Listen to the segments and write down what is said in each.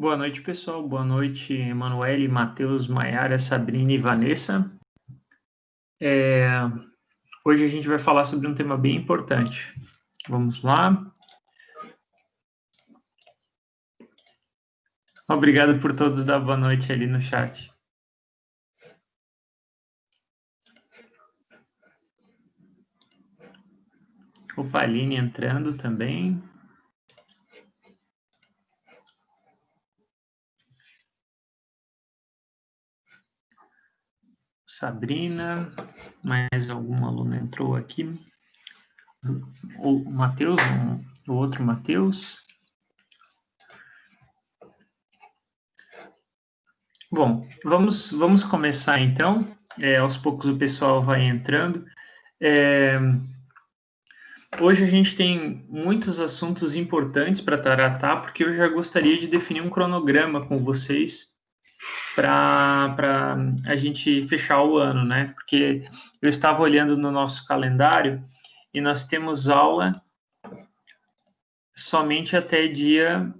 Boa noite, pessoal. Boa noite, Emanuele, Matheus, Maiara, Sabrina e Vanessa. Hoje a gente vai falar sobre um tema bem importante. Vamos lá. Obrigado por todos dar boa noite ali no chat. O Paline entrando também. Sabrina, mais algum aluno entrou aqui. O Matheus, o outro Matheus. Bom, vamos começar então. Aos poucos o pessoal vai entrando. Hoje a gente tem muitos assuntos importantes para tratar, porque eu já gostaria de definir um cronograma com vocês para a gente fechar o ano, né? Porque eu estava olhando no nosso calendário e nós temos aula somente até dia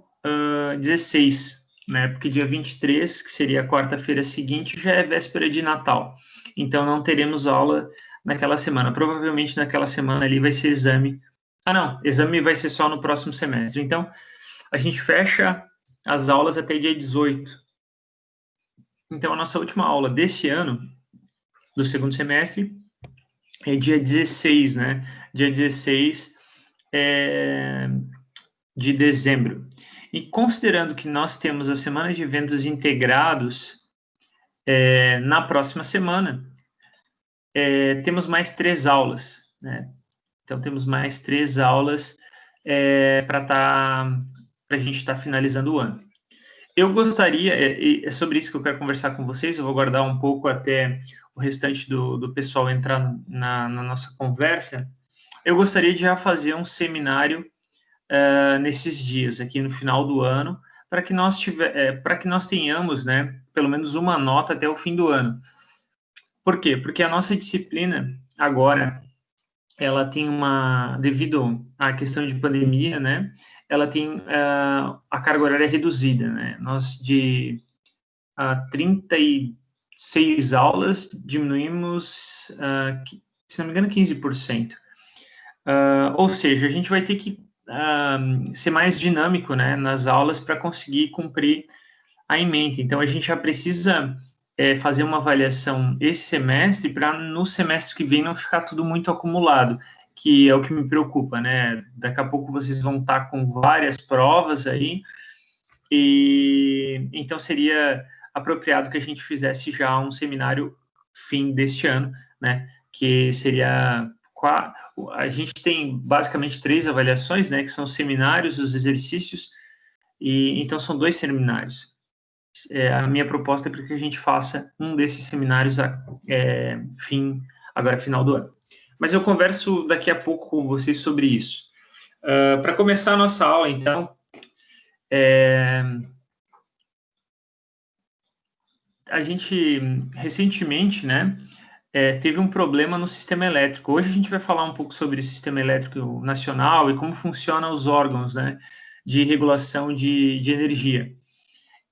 16, né? Porque dia 23, que seria a quarta-feira seguinte, já é véspera de Natal. Então não teremos aula naquela semana. Provavelmente naquela semana ali vai ser exame. Ah, não, exame vai ser só no próximo semestre. Então, a gente fecha as aulas até dia 18. Então, a nossa última aula desse ano, do segundo semestre, é dia 16, né? Dia 16 de dezembro. E considerando que nós temos a semana de eventos integrados na próxima semana, temos mais 3 aulas, né? Então, temos mais 3 aulas para a gente estar finalizando o ano. Eu gostaria, é sobre isso que eu quero conversar com vocês, eu vou guardar um pouco até o restante do pessoal entrar na nossa conversa. Eu gostaria de já fazer um seminário nesses dias, aqui no final do ano, para que nós tenhamos, né, pelo menos uma nota até o fim do ano. Por quê? Porque a nossa disciplina, agora, ela tem devido à questão de pandemia, né, ela tem a carga horária reduzida, né, nós de 36 aulas diminuímos, se não me engano, 15%. Ou seja, a gente vai ter que ser mais dinâmico, né, nas aulas para conseguir cumprir a ementa. Então, a gente já precisa fazer uma avaliação esse semestre para no semestre que vem não ficar tudo muito acumulado, que é o que me preocupa, né? Daqui a pouco vocês vão estar com várias provas aí, e então seria apropriado que a gente fizesse já um seminário fim deste ano, né? Que seria a gente tem basicamente 3 avaliações, né? Que são os seminários, os exercícios, e então são 2 seminários. A minha proposta é para que a gente faça um desses seminários agora final do ano. Mas eu converso daqui a pouco com vocês sobre isso. Para começar a nossa aula, então, a gente recentemente, né, teve um problema no sistema elétrico. Hoje a gente vai falar um pouco sobre o sistema elétrico nacional e como funcionam os órgãos, né, de regulação de energia.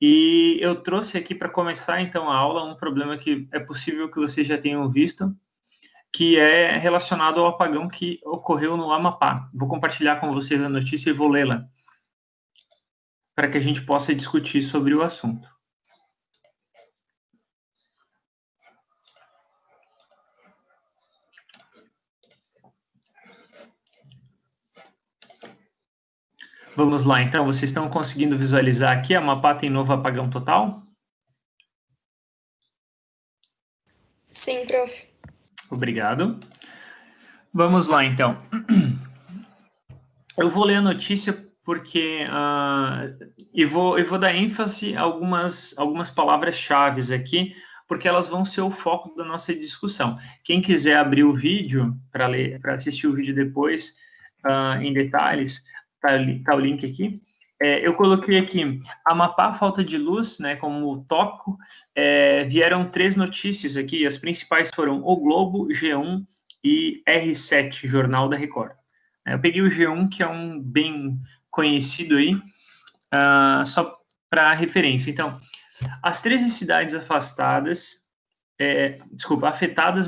E eu trouxe aqui para começar, então, a aula um problema que é possível que vocês já tenham visto, que é relacionado ao apagão que ocorreu no Amapá. Vou compartilhar com vocês a notícia e vou lê-la, para que a gente possa discutir sobre o assunto. Vamos lá, então, vocês estão conseguindo visualizar aqui? A Amapá tem novo apagão total? Sim, prof. Obrigado. Vamos lá, então. Eu vou ler a notícia porque eu vou dar ênfase a algumas palavras-chave aqui, porque elas vão ser o foco da nossa discussão. Quem quiser abrir o vídeo para assistir o vídeo depois em detalhes, tá o link aqui. Eu coloquei aqui Amapá, falta de luz, né, como tópico. Vieram 3 notícias aqui, as principais foram O Globo, G1 e R7, Jornal da Record. Eu peguei o G1, que é um bem conhecido aí, só para referência. Então, as 13 cidades afetadas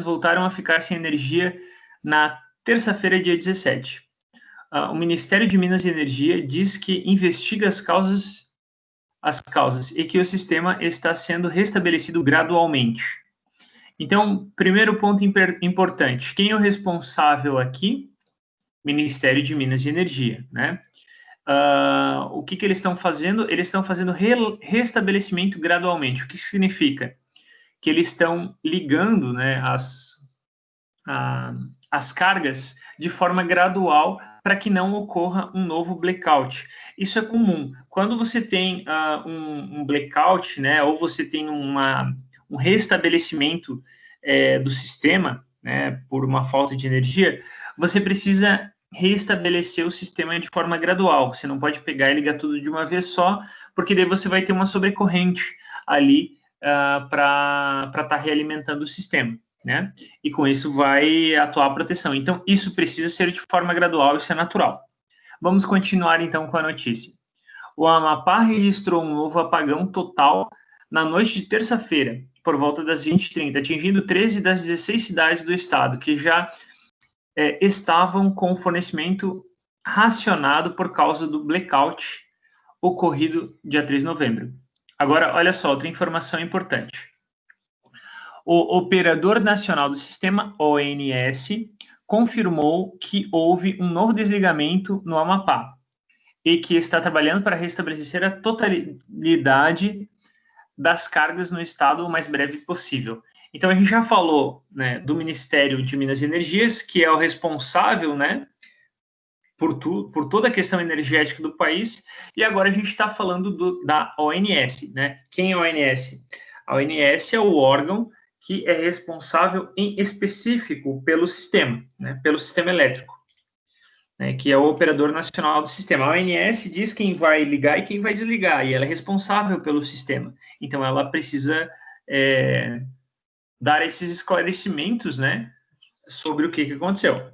voltaram a ficar sem energia na terça-feira, dia 17. O Ministério de Minas e Energia diz que investiga as causas e que o sistema está sendo restabelecido gradualmente. Então, primeiro ponto importante, quem é o responsável aqui? Ministério de Minas e Energia, né? O que eles estão fazendo? Eles estão fazendo restabelecimento gradualmente. O que significa? Que eles estão ligando, né, as cargas de forma gradual para que não ocorra um novo blackout. Isso é comum. Quando você tem um blackout, né, ou você tem um restabelecimento do sistema, né, por uma falta de energia, você precisa restabelecer o sistema de forma gradual. Você não pode pegar e ligar tudo de uma vez só, porque daí você vai ter uma sobrecorrente ali para estar realimentando o sistema, né? E com isso vai atuar a proteção. Então, isso precisa ser de forma gradual, isso é natural. Vamos continuar, então, com a notícia. O Amapá registrou um novo apagão total na noite de terça-feira, por volta das 20h30, atingindo 13 das 16 cidades do estado, que já estavam com o fornecimento racionado por causa do blackout ocorrido dia 3 de novembro. Agora, olha só, outra informação importante. O Operador Nacional do Sistema, ONS, confirmou que houve um novo desligamento no Amapá e que está trabalhando para restabelecer a totalidade das cargas no estado o mais breve possível. Então, a gente já falou, né, do Ministério de Minas e Energias, que é o responsável, né, por toda a questão energética do país, e agora a gente está falando da ONS, né? Quem é a ONS? A ONS é o órgão que é responsável em específico pelo sistema, né, pelo sistema elétrico, né, que é o Operador Nacional do Sistema. A ONS diz quem vai ligar e quem vai desligar, e ela é responsável pelo sistema. Então, ela precisa dar esses esclarecimentos, né, sobre o que aconteceu.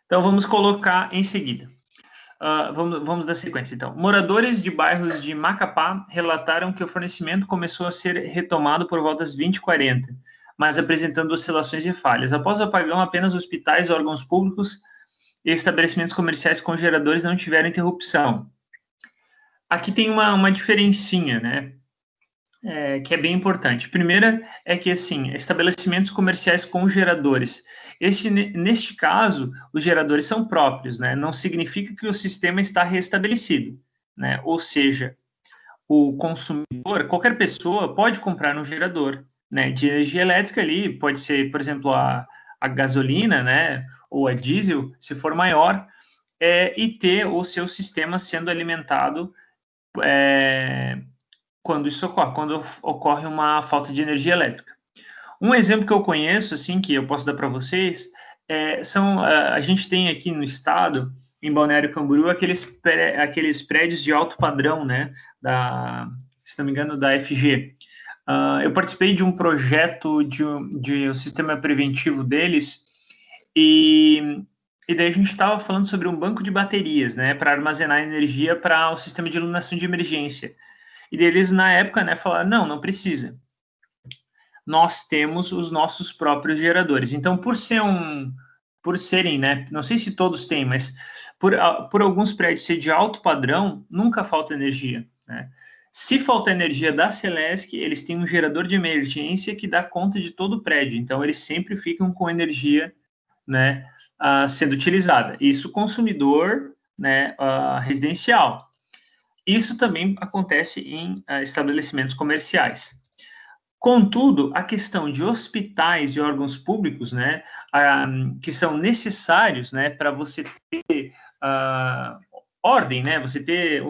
Então, vamos colocar em seguida. Vamos dar sequência, então. Moradores de bairros de Macapá relataram que o fornecimento começou a ser retomado por volta das 20h40, mas apresentando oscilações e falhas. Após o apagão, apenas hospitais, órgãos públicos e estabelecimentos comerciais com geradores não tiveram interrupção. Aqui tem uma diferencinha, né? Que é bem importante. Primeira é que, assim, estabelecimentos comerciais com geradores. Neste caso, os geradores são próprios, né? Não significa que o sistema está restabelecido, né? Ou seja, o consumidor, qualquer pessoa pode comprar um gerador, né, de energia elétrica ali, pode ser, por exemplo, a gasolina, né, ou a diesel, se for maior, e ter o seu sistema sendo alimentado quando isso ocorre, quando ocorre uma falta de energia elétrica. Um exemplo que eu conheço, assim, que eu posso dar para vocês, a gente tem aqui no estado, em Balneário Camboriú, aqueles prédios de alto padrão, né, se não me engano, da FG. Eu participei de um projeto de um sistema preventivo deles, e daí a gente estava falando sobre um banco de baterias, né, para armazenar energia para o sistema de iluminação de emergência. E deles, na época, né, falaram, não precisa. Nós temos os nossos próprios geradores. Então, por serem, né, não sei se todos têm, mas por alguns prédios ser de alto padrão, nunca falta energia, né? Se falta energia da Celesc, eles têm um gerador de emergência que dá conta de todo o prédio. Então, eles sempre ficam com energia, né, sendo utilizada. Isso consumidor, né, residencial. Isso também acontece em estabelecimentos comerciais. Contudo, a questão de hospitais e órgãos públicos, né, que são necessários, né, para você ter ordem, né, você ter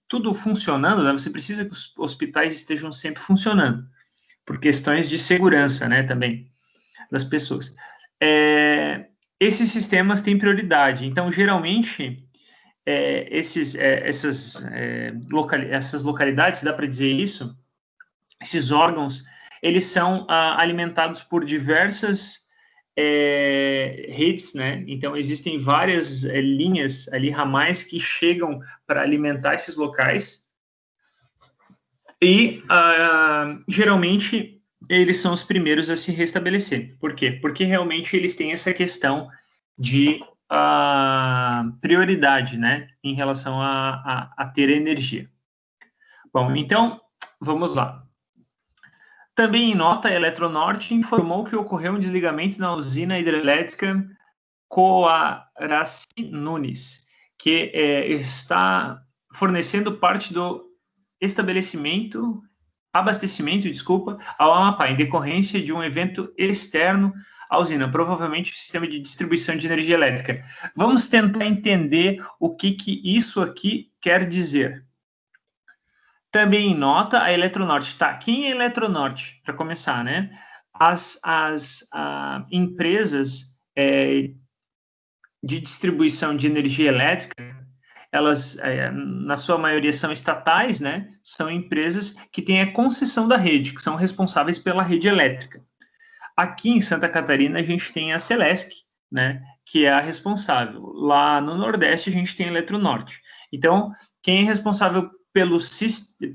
tudo funcionando, né, você precisa que os hospitais estejam sempre funcionando, por questões de segurança, né, também, das pessoas. Esses sistemas têm prioridade, então, geralmente, essas localidades, dá para dizer isso, esses órgãos, eles são alimentados por diversas redes, né? Então, existem várias linhas ali, ramais, que chegam para alimentar esses locais, E, geralmente, eles são os primeiros a se restabelecer. Por quê? Porque realmente eles têm essa questão de prioridade, né, em relação a ter energia. Bom, então, vamos lá. Também em nota, a Eletronorte informou que ocorreu um desligamento na usina hidrelétrica Coaraci Nunes, que está fornecendo parte do abastecimento, ao Amapá, em decorrência de um evento externo à usina, provavelmente o sistema de distribuição de energia elétrica. Vamos tentar entender o que isso aqui quer dizer. Também em nota, a Eletronorte. Tá, quem é a Eletronorte? Para começar, né? As empresas de distribuição de energia elétrica, elas, na sua maioria, são estatais, né? São empresas que têm a concessão da rede, que são responsáveis pela rede elétrica. Aqui em Santa Catarina, a gente tem a Celesc, né? Que é a responsável. Lá no Nordeste, a gente tem a Eletronorte. Então, quem é responsável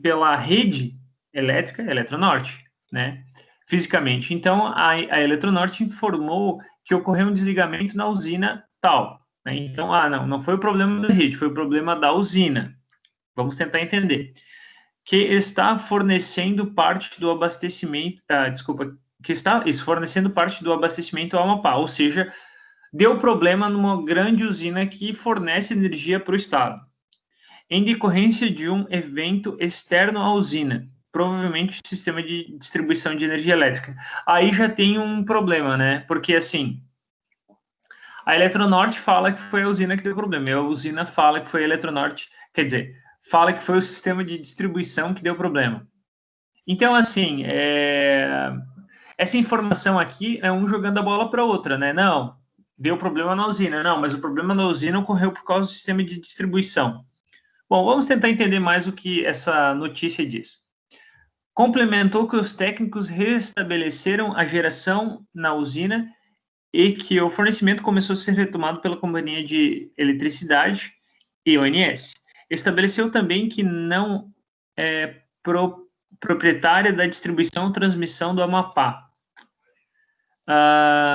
pela rede elétrica é a Eletronorte, né? Fisicamente. Então, a Eletronorte informou que ocorreu um desligamento na usina tal. Né? Então, não foi o problema da rede, foi o problema da usina. Vamos tentar entender. Que está fornecendo parte do abastecimento, que está fornecendo parte do abastecimento ao Amapá, ou seja, deu problema numa grande usina que fornece energia para o estado. Em decorrência de um evento externo à usina, provavelmente o sistema de distribuição de energia elétrica. Aí já tem um problema, né? Porque, assim, a Eletronorte fala que foi a usina que deu problema, e a usina fala que foi a Eletronorte, quer dizer, fala que foi o sistema de distribuição que deu problema. Então, assim, essa informação aqui é um jogando a bola para outra, né? Não, deu problema na usina. Não, mas o problema na usina ocorreu por causa do sistema de distribuição. Bom, vamos tentar entender mais o que essa notícia diz. Complementou que os técnicos restabeleceram a geração na usina e que o fornecimento começou a ser retomado pela Companhia de Eletricidade e ONS. Estabeleceu também que não é proprietária da distribuição e transmissão do Amapá.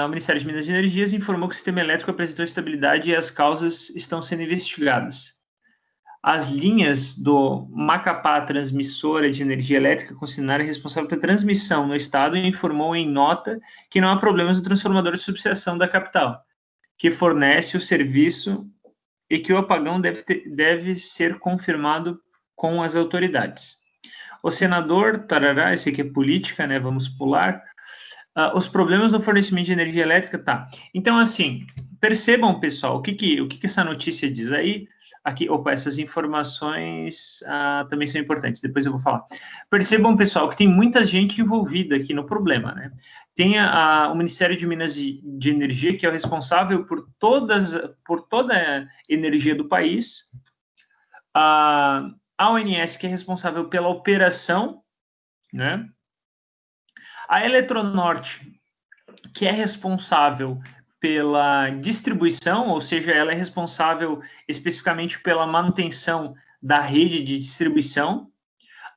O Ministério de Minas e Energias informou que o sistema elétrico apresentou estabilidade e as causas estão sendo investigadas. As linhas do Macapá Transmissora de Energia Elétrica concessionária responsável pela transmissão no estado informou em nota que não há problemas no transformador de subestação da capital, que fornece o serviço e que o apagão deve ser confirmado com as autoridades. O senador, esse aqui é política, né? Vamos pular. Os problemas no fornecimento de energia elétrica, tá. Então, assim, percebam, pessoal, o que essa notícia diz aí. Aqui, essas informações também são importantes, depois eu vou falar. Percebam, pessoal, que tem muita gente envolvida aqui no problema, né? Tem o Ministério de Minas e de Energia, que é o responsável por toda a energia do país. A ONS, que é responsável pela operação, né? A Eletronorte, que é responsável pela distribuição, ou seja, ela é responsável especificamente pela manutenção da rede de distribuição.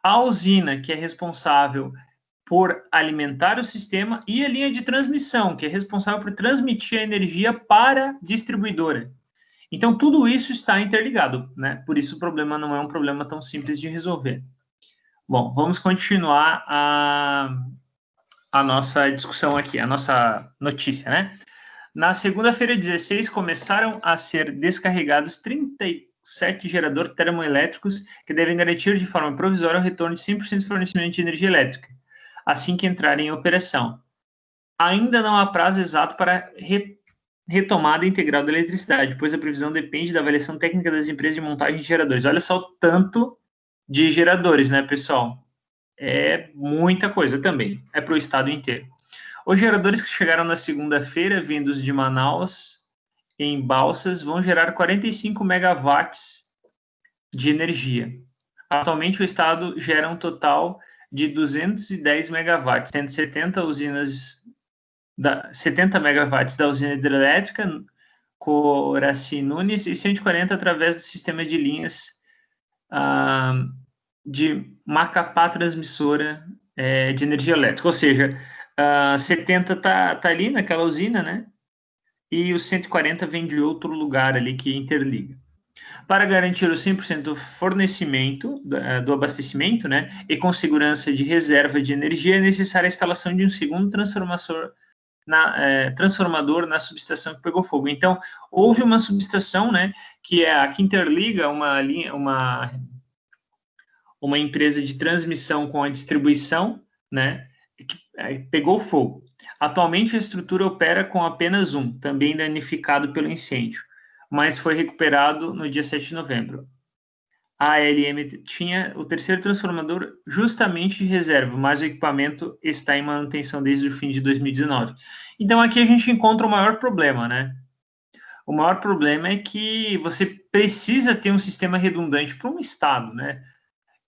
A usina, que é responsável por alimentar o sistema, e a linha de transmissão, que é responsável por transmitir a energia para a distribuidora. Então, tudo isso está interligado, né? Por isso o problema não é um problema tão simples de resolver. Bom, vamos continuar a nossa discussão aqui, a nossa notícia, né? Na segunda-feira, 16, começaram a ser descarregados 37 geradores termoelétricos que devem garantir de forma provisória o retorno de 100% de fornecimento de energia elétrica, assim que entrarem em operação. Ainda não há prazo exato para retomada integral da eletricidade, pois a previsão depende da avaliação técnica das empresas de montagem de geradores. Olha só o tanto de geradores, né, pessoal? É muita coisa também, é para o estado inteiro. Os geradores que chegaram na segunda-feira, vindos de Manaus, em Balsas, vão gerar 45 megawatts de energia. Atualmente, o estado gera um total de 210 megawatts, sendo 70 megawatts da usina hidrelétrica Coraci Nunes e 140 através do sistema de linhas de Macapá Transmissora de Energia Elétrica, ou seja, 70 tá ali naquela usina, né? E os 140 vem de outro lugar ali que interliga. Para garantir o 100% do fornecimento, do abastecimento, né, e com segurança de reserva de energia, é necessária a instalação de um segundo transformador na subestação que pegou fogo. Então, houve uma subestação, né, que é a que interliga uma empresa de transmissão com a distribuição, né, que pegou fogo. Atualmente, a estrutura opera com apenas um, também danificado pelo incêndio, mas foi recuperado no dia 7 de novembro. A ALM tinha o terceiro transformador justamente de reserva, mas o equipamento está em manutenção desde o fim de 2019. Então, aqui a gente encontra o maior problema, né? O maior problema é que você precisa ter um sistema redundante para um estado, né?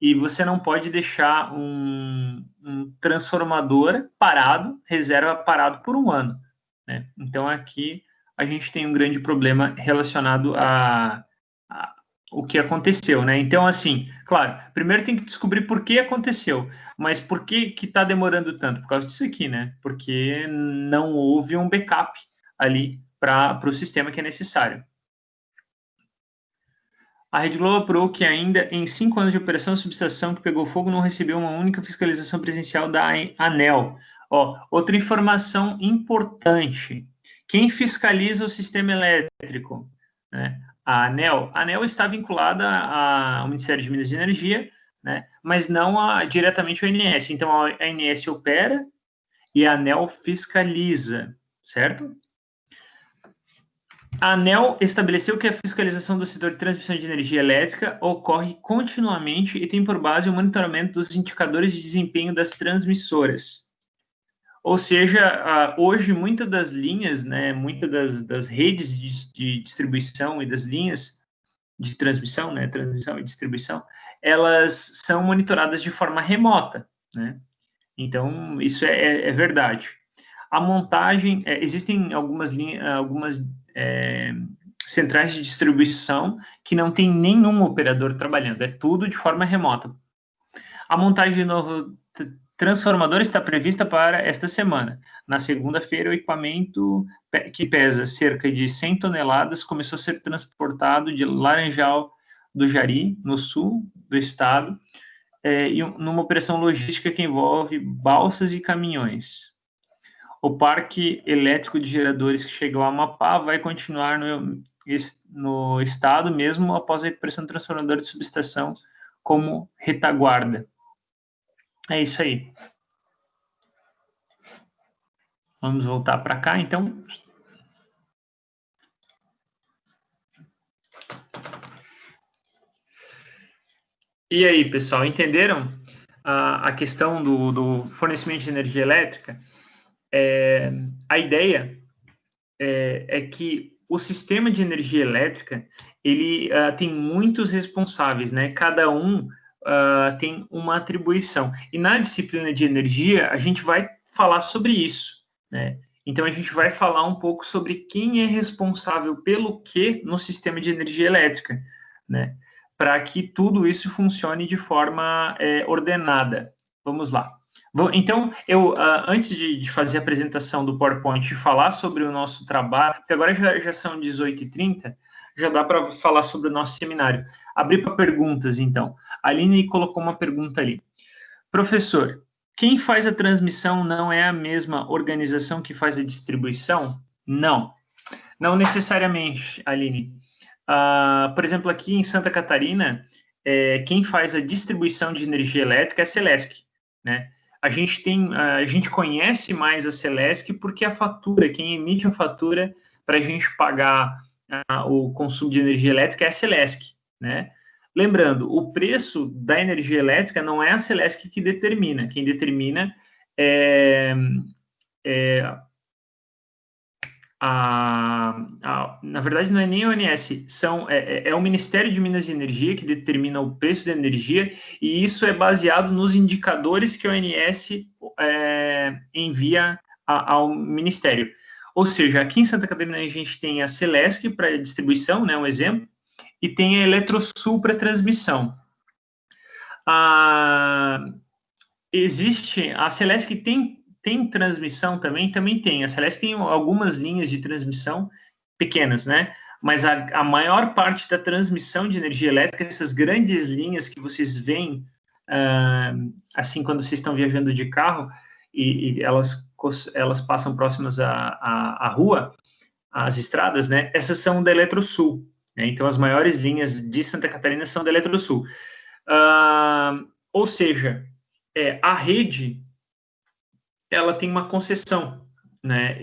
E você não pode deixar um transformador parado, reserva parado por um ano, né? Então, aqui a gente tem um grande problema relacionado a o que aconteceu, né? Então, assim, claro, primeiro tem que descobrir por que aconteceu, mas por que está demorando tanto? Por causa disso aqui, né? Porque não houve um backup ali para o sistema que é necessário. A Rede Globo apurou que ainda em 5 anos de operação, a subestação que pegou fogo não recebeu uma única fiscalização presencial da ANEEL. Ó, outra informação importante. Quem fiscaliza o sistema elétrico? Né? A ANEEL está vinculada ao Ministério de Minas e Energia, né? Mas não diretamente ao ANS. Então, a ANS opera e a ANEEL fiscaliza, certo? A ANEEL estabeleceu que a fiscalização do setor de transmissão de energia elétrica ocorre continuamente e tem por base o monitoramento dos indicadores de desempenho das transmissoras. Ou seja, hoje muitas das linhas, né, muitas das redes de distribuição e das linhas de transmissão, né, transmissão e distribuição, elas são monitoradas de forma remota, né? Então, isso é verdade. A montagem, existem algumas centrais de distribuição que não tem nenhum operador trabalhando, é tudo de forma remota. A montagem de novo transformador está prevista para esta semana. Na segunda-feira, o equipamento, que pesa cerca de 100 toneladas, começou a ser transportado de Laranjal do Jari, no sul do estado, e numa operação logística que envolve balsas e caminhões. O parque elétrico de geradores que chegou a Amapá vai continuar no estado, mesmo após a recuperação do transformador de subestação como retaguarda. É isso aí. Vamos voltar para cá, então. E aí, pessoal, entenderam a questão do fornecimento de energia elétrica? A ideia é que o sistema de energia elétrica, ele tem muitos responsáveis, né? Cada um tem uma atribuição. E na disciplina de energia, a gente vai falar sobre isso, né? Então, a gente vai falar um pouco sobre quem é responsável pelo que no sistema de energia elétrica, né? Para que tudo isso funcione de forma ordenada. Vamos lá. Então, antes de fazer a apresentação do PowerPoint e falar sobre o nosso trabalho, porque agora já são 18h30, já dá para falar sobre o nosso seminário. Abrir para perguntas, então. A Aline colocou uma pergunta ali. Professor, quem faz a transmissão não é a mesma organização que faz a distribuição? Não. Não necessariamente, Aline. Por exemplo, aqui em Santa Catarina, quem faz a distribuição de energia elétrica é a Celesc, né? A gente conhece mais a Celesc porque a fatura, quem emite a fatura para a gente pagar o consumo de energia elétrica é a Celesc, né? Lembrando, o preço da energia elétrica não é a Celesc que determina, quem determina na verdade, não é nem o ONS, é o Ministério de Minas e Energia que determina o preço da energia, e isso é baseado nos indicadores que o ONS envia ao Ministério. Ou seja, aqui em Santa Catarina a gente tem a Celesc para distribuição, né, um exemplo, e tem a Eletrosul para transmissão. Existe, a Celesc tem transmissão também tem. A Celesc tem algumas linhas de transmissão pequenas, né? Mas a maior parte da transmissão de energia elétrica, essas grandes linhas que vocês veem, assim, quando vocês estão viajando de carro e elas passam próximas à rua, às estradas, né? Essas são da Eletrosul, né? Então, as maiores linhas de Santa Catarina são da Eletrosul. Ou seja, a rede, ela tem uma concessão, né?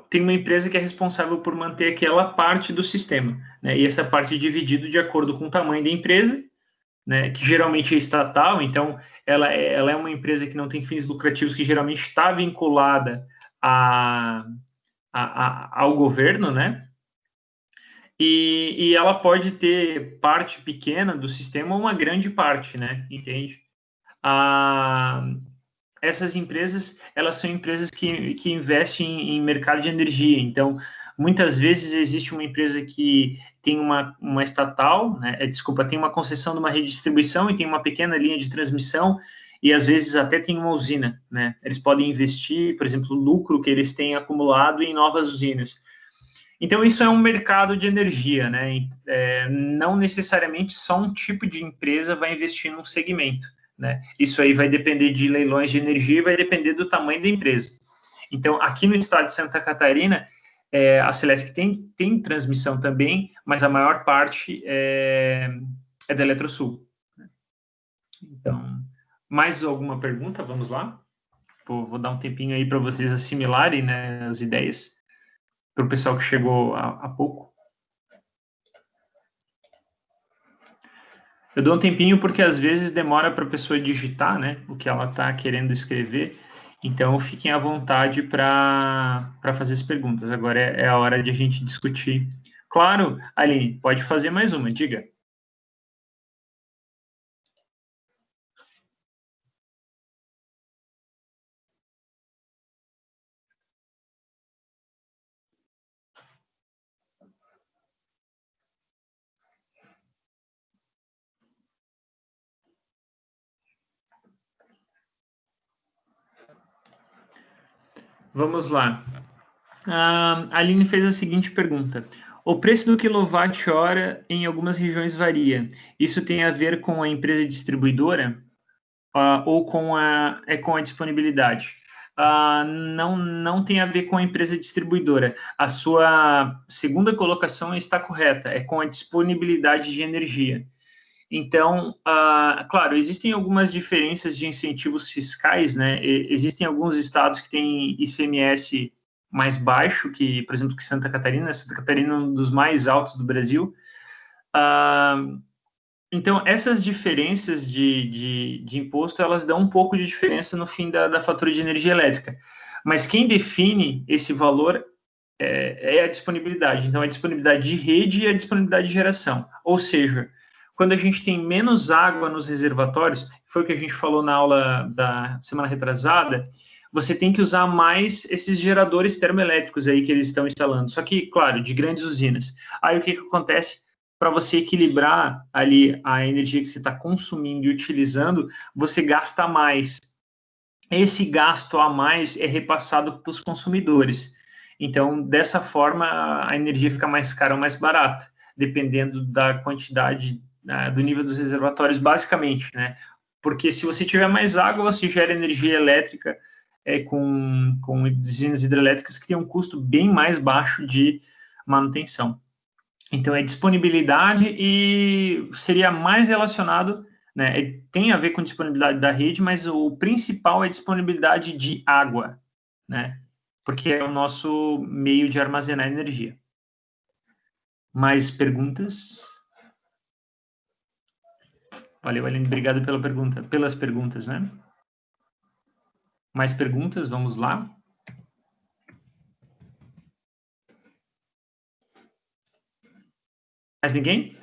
Tem uma empresa que é responsável por manter aquela parte do sistema, né? E essa parte é dividida de acordo com o tamanho da empresa, né? Que geralmente é estatal, então ela é uma empresa que não tem fins lucrativos, que geralmente está vinculada ao governo, né? E ela pode ter parte pequena do sistema ou uma grande parte, né? Entende? Essas empresas, elas são empresas que investem em mercado de energia. Então, muitas vezes existe uma empresa que tem uma estatal, né? Desculpa, tem uma concessão de uma rede de distribuição e tem uma pequena linha de transmissão e às vezes até tem uma usina, né? Eles podem investir, por exemplo, o lucro que eles têm acumulado em novas usinas. Então, isso é um mercado de energia, né? Não necessariamente só um tipo de empresa vai investir num segmento, né? Isso aí vai depender de leilões de energia e vai depender do tamanho da empresa. Então, aqui no estado de Santa Catarina, a Celesc tem transmissão também, mas a maior parte é da Eletrosul. Então, mais alguma pergunta? Vamos lá? Vou dar um tempinho aí para vocês assimilarem, né, as ideias, para o pessoal que chegou há pouco. Eu dou um tempinho porque às vezes demora para a pessoa digitar, né, o que ela está querendo escrever. Então, fiquem à vontade para fazer as perguntas. Agora é a hora de a gente discutir. Claro, Aline, pode fazer mais uma, diga. Vamos lá. A Aline fez a seguinte pergunta: o preço do quilowatt-hora em algumas regiões varia. Isso tem a ver com a empresa distribuidora ou com a disponibilidade? Não tem a ver com a empresa distribuidora. A sua segunda colocação está correta, é com a disponibilidade de energia. Então, claro, existem algumas diferenças de incentivos fiscais, né? Existem alguns estados que têm ICMS mais baixo que, por exemplo, que Santa Catarina. Santa Catarina é um dos mais altos do Brasil. Então, essas diferenças de imposto, elas dão um pouco de diferença no fim da fatura de energia elétrica. Mas quem define esse valor é a disponibilidade. Então, a disponibilidade de rede e a disponibilidade de geração. Ou seja, quando a gente tem menos água nos reservatórios, foi o que a gente falou na aula da semana retrasada, você tem que usar mais esses geradores termoelétricos aí que eles estão instalando. Só que, claro, de grandes usinas. Aí o que acontece? Para você equilibrar ali a energia que você está consumindo e utilizando, você gasta mais. Esse gasto a mais é repassado para os consumidores. Então, dessa forma, a energia fica mais cara ou mais barata, dependendo da quantidade, do nível dos reservatórios, basicamente, né? Porque se você tiver mais água, você gera energia elétrica com usinas hidrelétricas que têm um custo bem mais baixo de manutenção. Então, é disponibilidade e seria mais relacionado, né? Tem a ver com disponibilidade da rede, mas o principal é disponibilidade de água, né? Porque é o nosso meio de armazenar energia. Mais perguntas? Valeu, Aline, obrigado pela pergunta, pelas perguntas, né? Mais perguntas? Vamos lá. Mais ninguém?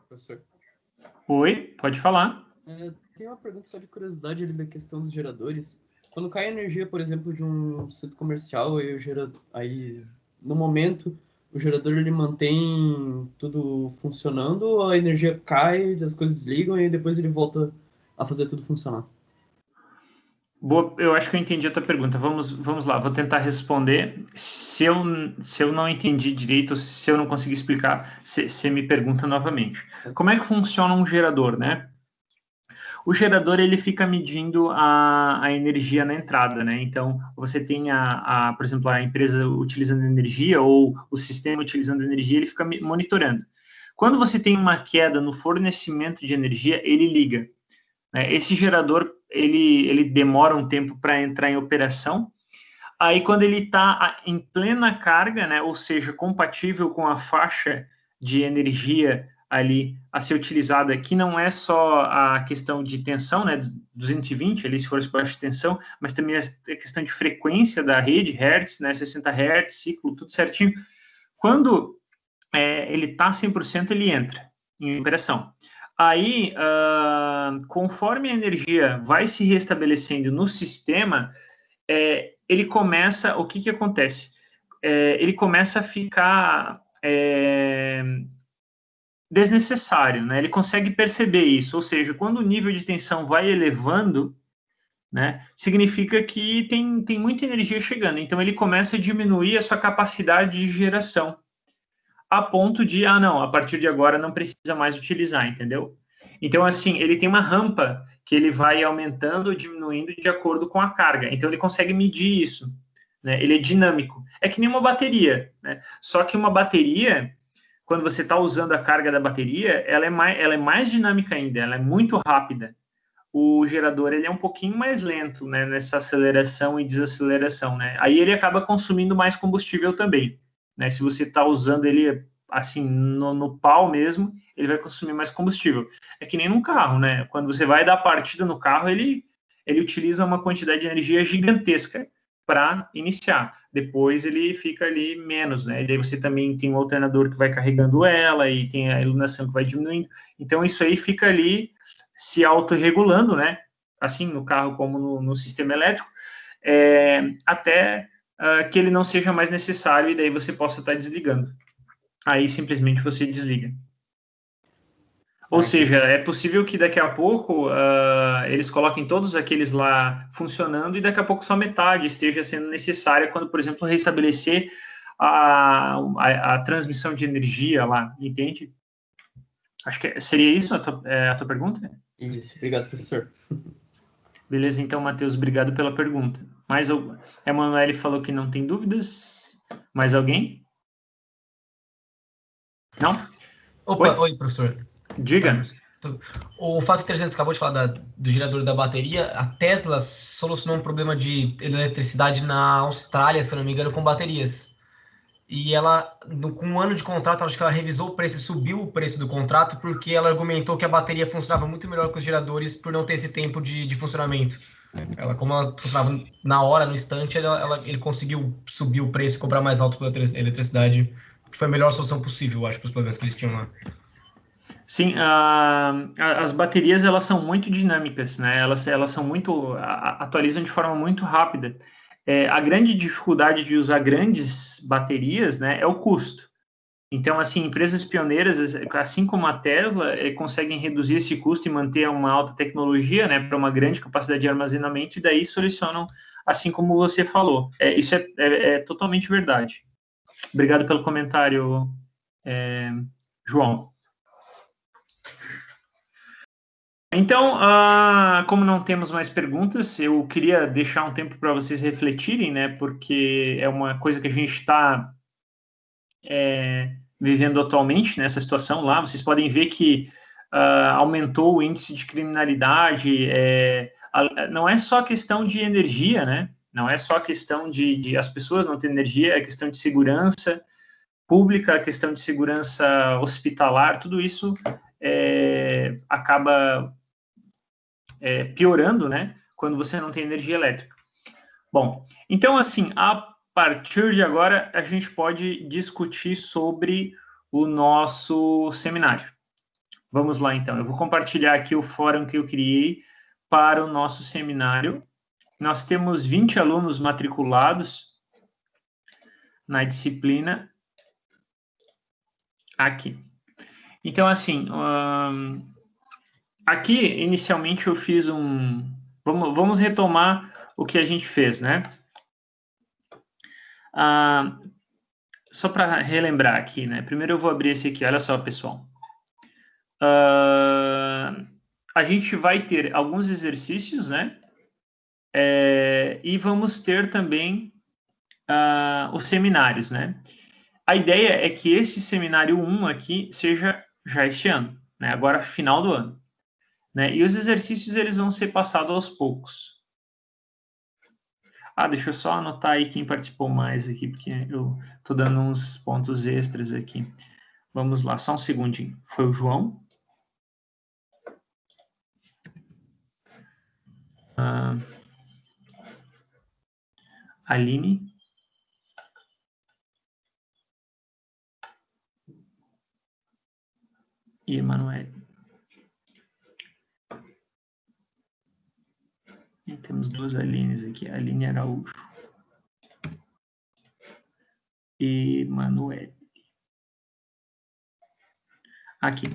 Professor. Oi, pode falar. Tem uma pergunta só de curiosidade ali da questão dos geradores. Quando cai a energia, por exemplo, de um centro comercial, aí no momento o gerador ele mantém tudo funcionando, ou a energia cai, as coisas ligam e depois ele volta a fazer tudo funcionar? Boa, eu acho que eu entendi a tua pergunta. Vamos lá, vou tentar responder. Se eu não entendi direito, ou se eu não conseguir explicar, você me pergunta novamente. Como é que funciona um gerador, né? O gerador, ele fica medindo a energia na entrada, né? Então, você tem, por exemplo, a empresa utilizando energia ou o sistema utilizando energia, ele fica monitorando. Quando você tem uma queda no fornecimento de energia, ele liga, né? Esse gerador, ele demora um tempo para entrar em operação. Aí, quando ele está em plena carga, né, ou seja, compatível com a faixa de energia ali a ser utilizada, que não é só a questão de tensão, né, 220, ali se for baixa tensão, mas também a questão de frequência da rede, hertz, né, 60 hertz, ciclo, tudo certinho. Quando ele está 100%, ele entra em operação. Aí, conforme a energia vai se restabelecendo no sistema, ele começa, o que acontece? Ele começa a ficar desnecessário, né? Ele consegue perceber isso, ou seja, quando o nível de tensão vai elevando, né, significa que tem muita energia chegando, então ele começa a diminuir a sua capacidade de geração, a ponto de, não, a partir de agora não precisa mais utilizar, entendeu? Então, assim, ele tem uma rampa que ele vai aumentando ou diminuindo de acordo com a carga, então ele consegue medir isso, né? Ele é dinâmico. É que nem uma bateria, né? Só que uma bateria, quando você está usando a carga da bateria, ela é mais dinâmica ainda, ela é muito rápida. O gerador, ele é um pouquinho mais lento, né, nessa aceleração e desaceleração, né? Aí ele acaba consumindo mais combustível também, né? Se você está usando ele assim no pau mesmo, ele vai consumir mais combustível. É que nem num carro, né? Quando você vai dar partida no carro, ele utiliza uma quantidade de energia gigantesca para iniciar. Depois ele fica ali menos, né? E daí você também tem um alternador que vai carregando ela e tem a iluminação que vai diminuindo. Então isso aí fica ali se autorregulando, né? Assim no carro como no sistema elétrico, até que ele não seja mais necessário e daí você possa estar desligando. Aí simplesmente você desliga. Ou seja, é possível que daqui a pouco eles coloquem todos aqueles lá funcionando e daqui a pouco só metade esteja sendo necessária quando, por exemplo, restabelecer a transmissão de energia lá, entende? Acho que seria isso a tua pergunta? Isso, obrigado, professor. Beleza, então, Matheus, obrigado pela pergunta. Mais algum? Emanuele falou que não tem dúvidas. Mais alguém? Não? Opa, oi professor. Diga. O Fácil 300 acabou de falar do gerador da bateria. A Tesla solucionou um problema de eletricidade na Austrália, se não me engano, com baterias. E ela, com um ano de contrato, acho que ela revisou o preço e subiu o preço do contrato porque ela argumentou que a bateria funcionava muito melhor que os geradores por não ter esse tempo de funcionamento. Como ela funcionava na hora, no instante, ele conseguiu subir o preço e cobrar mais alto pela eletricidade, que foi a melhor solução possível, acho, para os problemas que eles tinham lá. Sim, as baterias elas são muito dinâmicas, né? Elas são muito atualizam de forma muito rápida. A grande dificuldade de usar grandes baterias, né, é o custo. Então, assim, empresas pioneiras, assim como a Tesla, conseguem reduzir esse custo e manter uma alta tecnologia, né, para uma grande capacidade de armazenamento, e daí solucionam, assim como você falou. Isso é totalmente verdade. Obrigado pelo comentário, João. Então, como não temos mais perguntas, eu queria deixar um tempo para vocês refletirem, né, porque é uma coisa que a gente está vivendo atualmente nessa situação lá. Vocês podem ver que aumentou o índice de criminalidade. Não é só questão de energia, né? Não é só questão de as pessoas não terem energia, é questão de segurança pública, questão de segurança hospitalar, tudo isso acaba piorando, né? Quando você não tem energia elétrica. Bom, então, assim, a partir de agora, a gente pode discutir sobre o nosso seminário. Vamos lá, então. Eu vou compartilhar aqui o fórum que eu criei para o nosso seminário. Nós temos 20 alunos matriculados na disciplina aqui. Então, assim, aqui, inicialmente, eu fiz Vamos retomar o que a gente fez, né? Só para relembrar aqui, né? Primeiro eu vou abrir esse aqui. Olha só, pessoal. A gente vai ter alguns exercícios, né? E vamos ter também os seminários, né? A ideia é que este seminário 1 aqui seja já este ano, né? Agora, final do ano. Né? E os exercícios, eles vão ser passados aos poucos. Deixa eu só anotar aí quem participou mais aqui, porque eu estou dando uns pontos extras aqui. Vamos lá, só um segundinho. Foi o João. Aline. E Emanuel. E temos duas Alines aqui. Aline Araújo. E Emanuel. Aqui.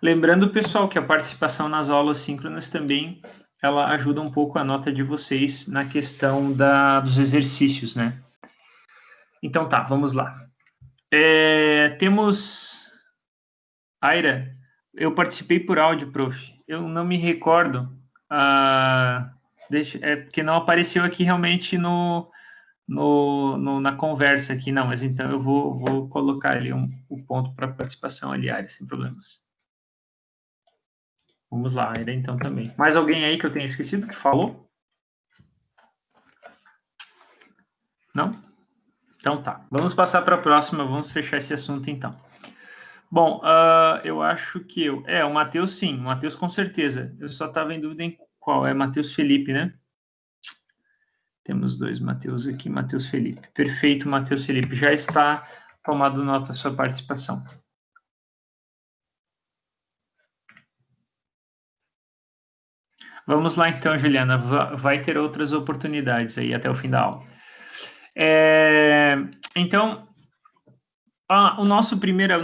Lembrando, pessoal, que a participação nas aulas síncronas também, ela ajuda um pouco a nota de vocês na questão dos exercícios, né? Então tá, vamos lá. Temos... Aira, eu participei por áudio, prof. Eu não me recordo. Porque não apareceu aqui realmente na conversa aqui, não, mas então eu vou colocar ali o ponto para participação ali, Aira, sem problemas. Vamos lá, Aira, então também. Mais alguém aí que eu tenha esquecido que falou? Não? Então tá. Vamos passar para a próxima, vamos fechar esse assunto então. Bom, eu acho que o Matheus sim, o Matheus com certeza. Eu só estava em dúvida em qual, é Matheus Felipe, né? Temos dois Matheus aqui, Matheus Felipe. Perfeito, Matheus Felipe. Já está tomado nota da sua participação. Vamos lá então, Juliana. Vai ter outras oportunidades aí até o fim da aula. Então, a nossa primeira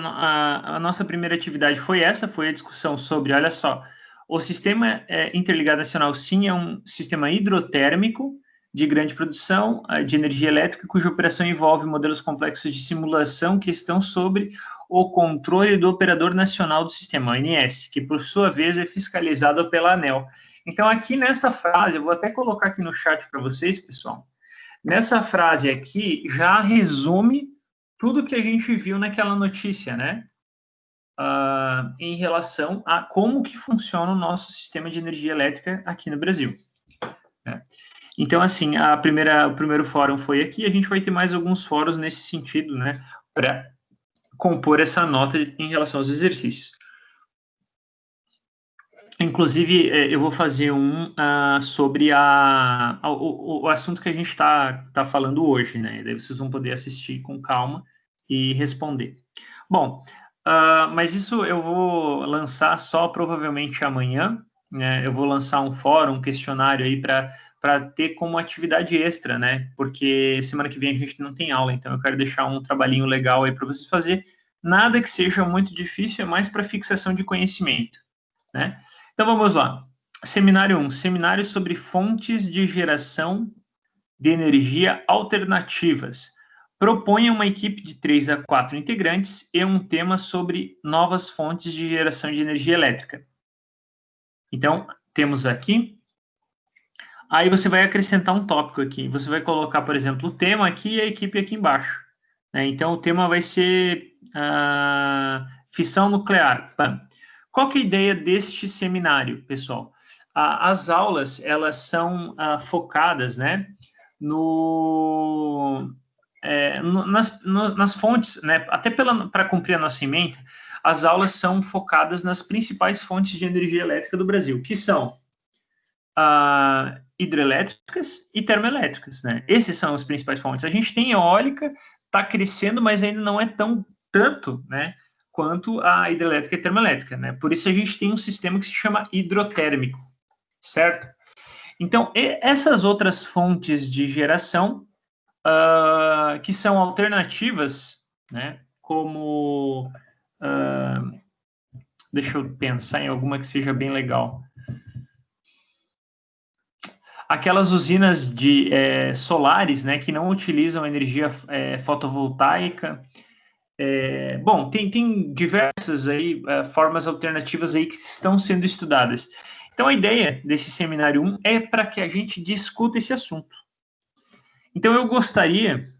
atividade foi a discussão sobre, olha só, o sistema interligado nacional, sim, é um sistema hidrotérmico de grande produção de energia elétrica, cuja operação envolve modelos complexos de simulação que estão sobre o controle do Operador Nacional do Sistema, ONS, que, por sua vez, é fiscalizado pela ANEEL. Então, aqui nesta frase, eu vou até colocar aqui no chat para vocês, pessoal, nessa frase aqui, já resume tudo que a gente viu naquela notícia, né? Em relação a como que funciona o nosso sistema de energia elétrica aqui no Brasil. Né? Então, assim, o primeiro fórum foi aqui, a gente vai ter mais alguns fóruns nesse sentido, né? Para compor essa nota em relação aos exercícios. Inclusive, eu vou fazer sobre o assunto que a gente está falando hoje, né? Daí vocês vão poder assistir com calma e responder. Bom, mas isso eu vou lançar só provavelmente amanhã, né? Eu vou lançar um fórum, um questionário aí para ter como atividade extra, né? Porque semana que vem a gente não tem aula, então eu quero deixar um trabalhinho legal aí para vocês fazer. Nada que seja muito difícil, é mais para fixação de conhecimento, né? Então, vamos lá. Seminário 1. Seminário sobre fontes de geração de energia alternativas. Proponha uma equipe de 3 a 4 integrantes e um tema sobre novas fontes de geração de energia elétrica. Então, temos aqui. Aí você vai acrescentar um tópico aqui. Você vai colocar, por exemplo, o tema aqui e a equipe aqui embaixo. Né? Então, o tema vai ser fissão nuclear. Qual que é a ideia deste seminário, pessoal? As aulas, elas são focadas, né, nas fontes, né, até para cumprir a nossa ementa, as aulas são focadas nas principais fontes de energia elétrica do Brasil, que são hidrelétricas e termoelétricas, né? Essas são as principais fontes. A gente tem eólica, está crescendo, mas ainda não é tanto, né, quanto a hidrelétrica e termoelétrica, né? Por isso a gente tem um sistema que se chama hidrotérmico, certo? Então, essas outras fontes de geração, que são alternativas, né? Como... deixa eu pensar em alguma que seja bem legal. Aquelas usinas de solares, né, que não utilizam energia fotovoltaica. Bom, tem diversas aí, formas alternativas aí que estão sendo estudadas. Então, a ideia desse seminário 1 é para que a gente discuta esse assunto. Então, eu gostaria,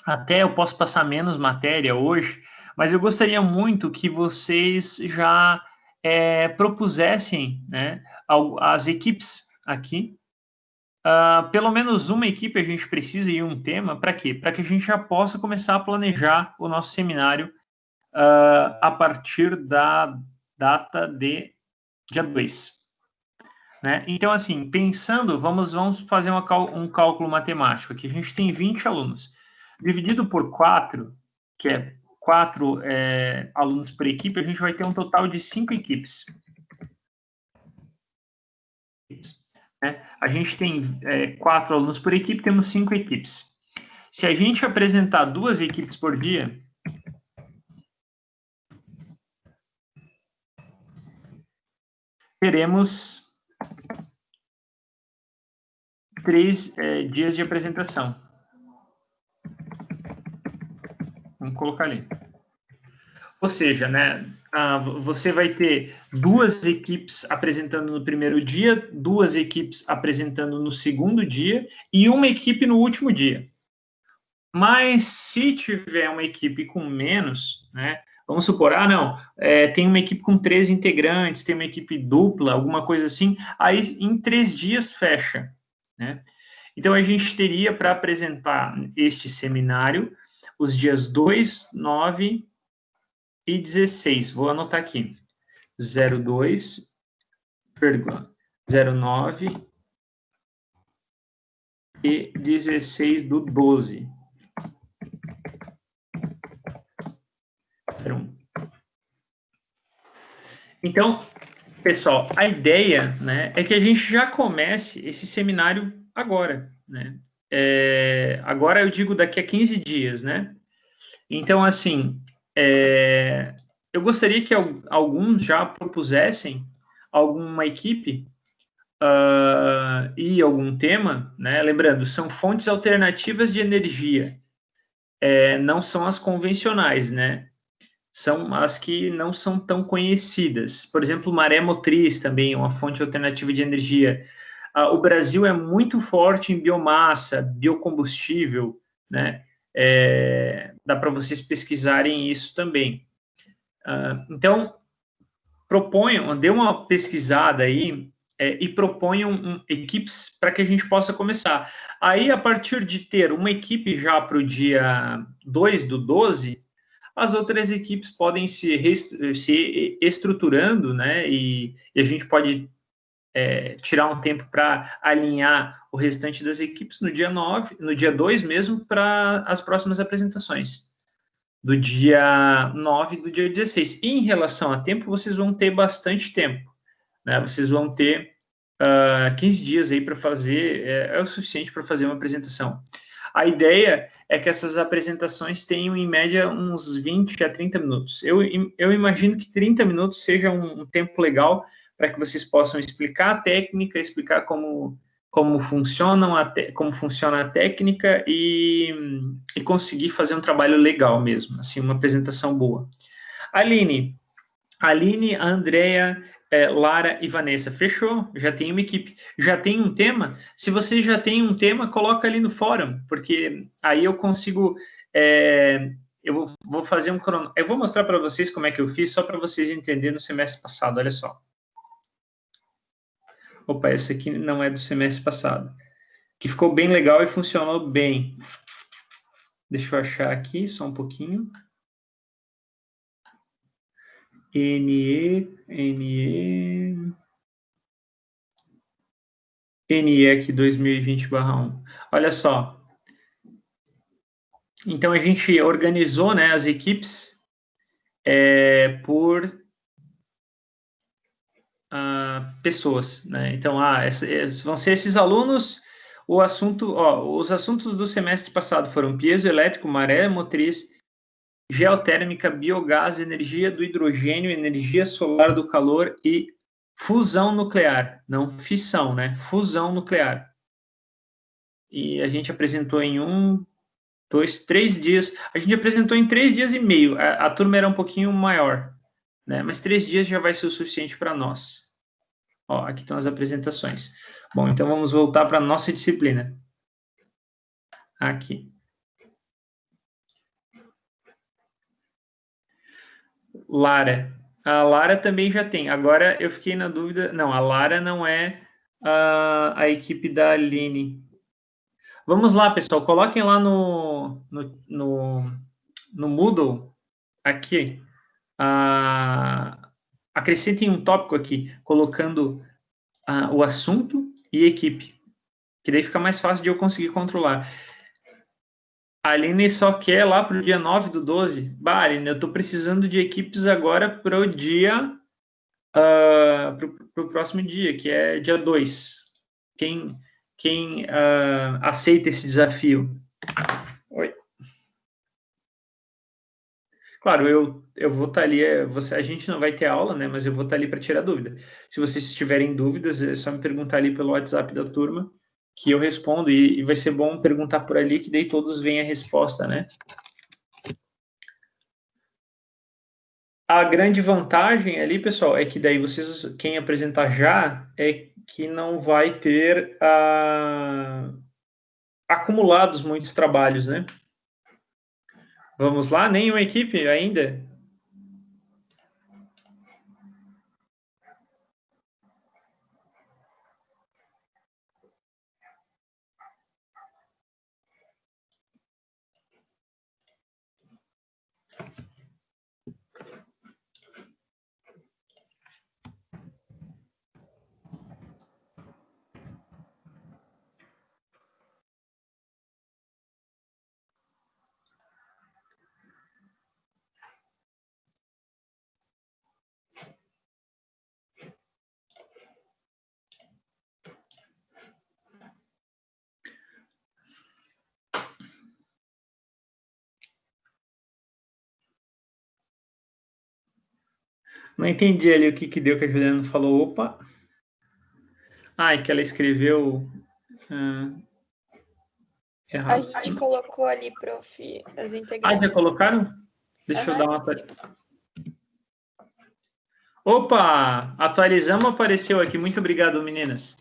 até eu posso passar menos matéria hoje, mas eu gostaria muito que vocês já propusessem, né, as equipes aqui. Pelo menos uma equipe a gente precisa e um tema, para quê? Para que a gente já possa começar a planejar o nosso seminário a partir da data de dia 2. Né? Então, assim, pensando, vamos fazer um cálculo matemático aqui. A gente tem 20 alunos. Dividido por 4, que é 4 alunos por equipe, a gente vai ter um total de 5 equipes. Né? A gente tem 4 alunos por equipe, temos 5 equipes. Se a gente apresentar 2 equipes por dia, teremos 3 dias de apresentação. Vamos colocar ali. Ou seja, né, você vai ter 2 equipes apresentando no primeiro dia, 2 equipes apresentando no segundo dia e uma equipe no último dia. Mas se tiver uma equipe com menos, né, vamos supor, tem uma equipe com 3 integrantes, tem uma equipe dupla, alguma coisa assim, aí em 3 dias fecha, né? Então, a gente teria para apresentar este seminário os dias 2, 9 e 16. Vou anotar aqui. 02, 09 e 16 do 12. 01. Então, pessoal, a ideia, né, é que a gente já comece esse seminário agora, né? Agora eu digo daqui a 15 dias, né? Então, assim, eu gostaria que alguns já propusessem alguma equipe e algum tema, né? Lembrando, são fontes alternativas de energia, não são as convencionais, né? São as que não são tão conhecidas. Por exemplo, maré motriz também é uma fonte alternativa de energia. O Brasil é muito forte em biomassa, biocombustível, né? Dá para vocês pesquisarem isso também. Então, dê uma pesquisada aí e proponham equipes para que a gente possa começar. Aí, a partir de ter uma equipe já para o dia 2 do 12, as outras equipes podem se estruturando, né? E a gente pode tirar um tempo para alinhar o restante das equipes no dia 9, no dia 2 mesmo, para as próximas apresentações, do dia 9 e do dia 16. E em relação a tempo, vocês vão ter bastante tempo, né? Vocês vão ter 15 dias aí para fazer, é o suficiente para fazer uma apresentação. A ideia é que essas apresentações tenham, em média, uns 20 a 30 minutos. Eu imagino que 30 minutos seja um tempo legal para que vocês possam explicar a técnica, explicar como funciona a técnica e conseguir fazer um trabalho legal mesmo, assim, uma apresentação boa. Aline, a Andrea, Lara e Vanessa, fechou? Já tem uma equipe. Já tem um tema? Se você já tem um tema, coloca ali no fórum, porque aí eu consigo... eu vou fazer um Eu vou mostrar para vocês como é que eu fiz, só para vocês entenderem no semestre passado, olha só. Opa, essa aqui não é do semestre passado. Que ficou bem legal e funcionou bem. Deixa eu achar aqui, só um pouquinho. NE aqui 2020/1. Olha só. Então, a gente organizou, né, as equipes por pessoas, né? Então, vão ser esses alunos. Os assuntos do semestre passado foram piezoelétrico, maré motriz, geotérmica, biogás, energia do hidrogênio, energia solar do calor e fusão nuclear, não fissão, né? Fusão nuclear. E a gente apresentou em 1, 2, 3 dias. A gente apresentou em 3 dias e meio. A turma era um pouquinho maior, né? Mas 3 dias já vai ser o suficiente para nós. Ó, aqui estão as apresentações. Bom, então vamos voltar para a nossa disciplina. Aqui. Lara. A Lara também já tem. Agora eu fiquei na dúvida. Não, a Lara não é a equipe da Aline. Vamos lá, pessoal. Coloquem lá no Moodle, aqui, acrescentem um tópico aqui, colocando o assunto e equipe, que daí fica mais fácil de eu conseguir controlar. A Aline só quer lá para o dia 9/12. Bah, Aline, eu estou precisando de equipes agora para o dia, para o próximo dia, que é dia 2. Quem aceita esse desafio? Oi. Claro, eu vou estar ali, a gente não vai ter aula, né, mas eu vou estar ali para tirar dúvida. Se vocês tiverem dúvidas, é só me perguntar ali pelo WhatsApp da turma, que eu respondo, e vai ser bom perguntar por ali, que daí todos veem a resposta, né? A grande vantagem ali, pessoal, é que daí vocês, quem apresentar já, é que não vai ter acumulados muitos trabalhos, né? Vamos lá? Nenhuma equipe ainda? Não entendi ali o que deu que a Juliana falou. Opa! É que ela escreveu errado. A gente colocou ali, prof, as integrantes. Já colocaram? Deixa eu dar uma... Opa! Atualizamos, apareceu aqui. Muito obrigado, meninas.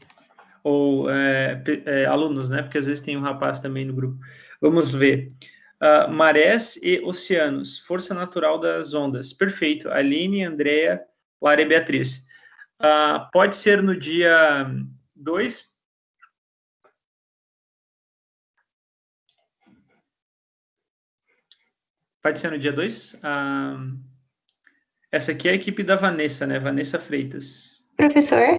Ou alunos, né? Porque às vezes tem um rapaz também no grupo. Vamos ver. Marés e oceanos. Força natural das ondas. Perfeito. Aline, Andréa, Lara e Beatriz. Pode ser no dia 2? Pode ser no dia 2? Essa aqui é a equipe da Vanessa, né? Vanessa Freitas. Professor?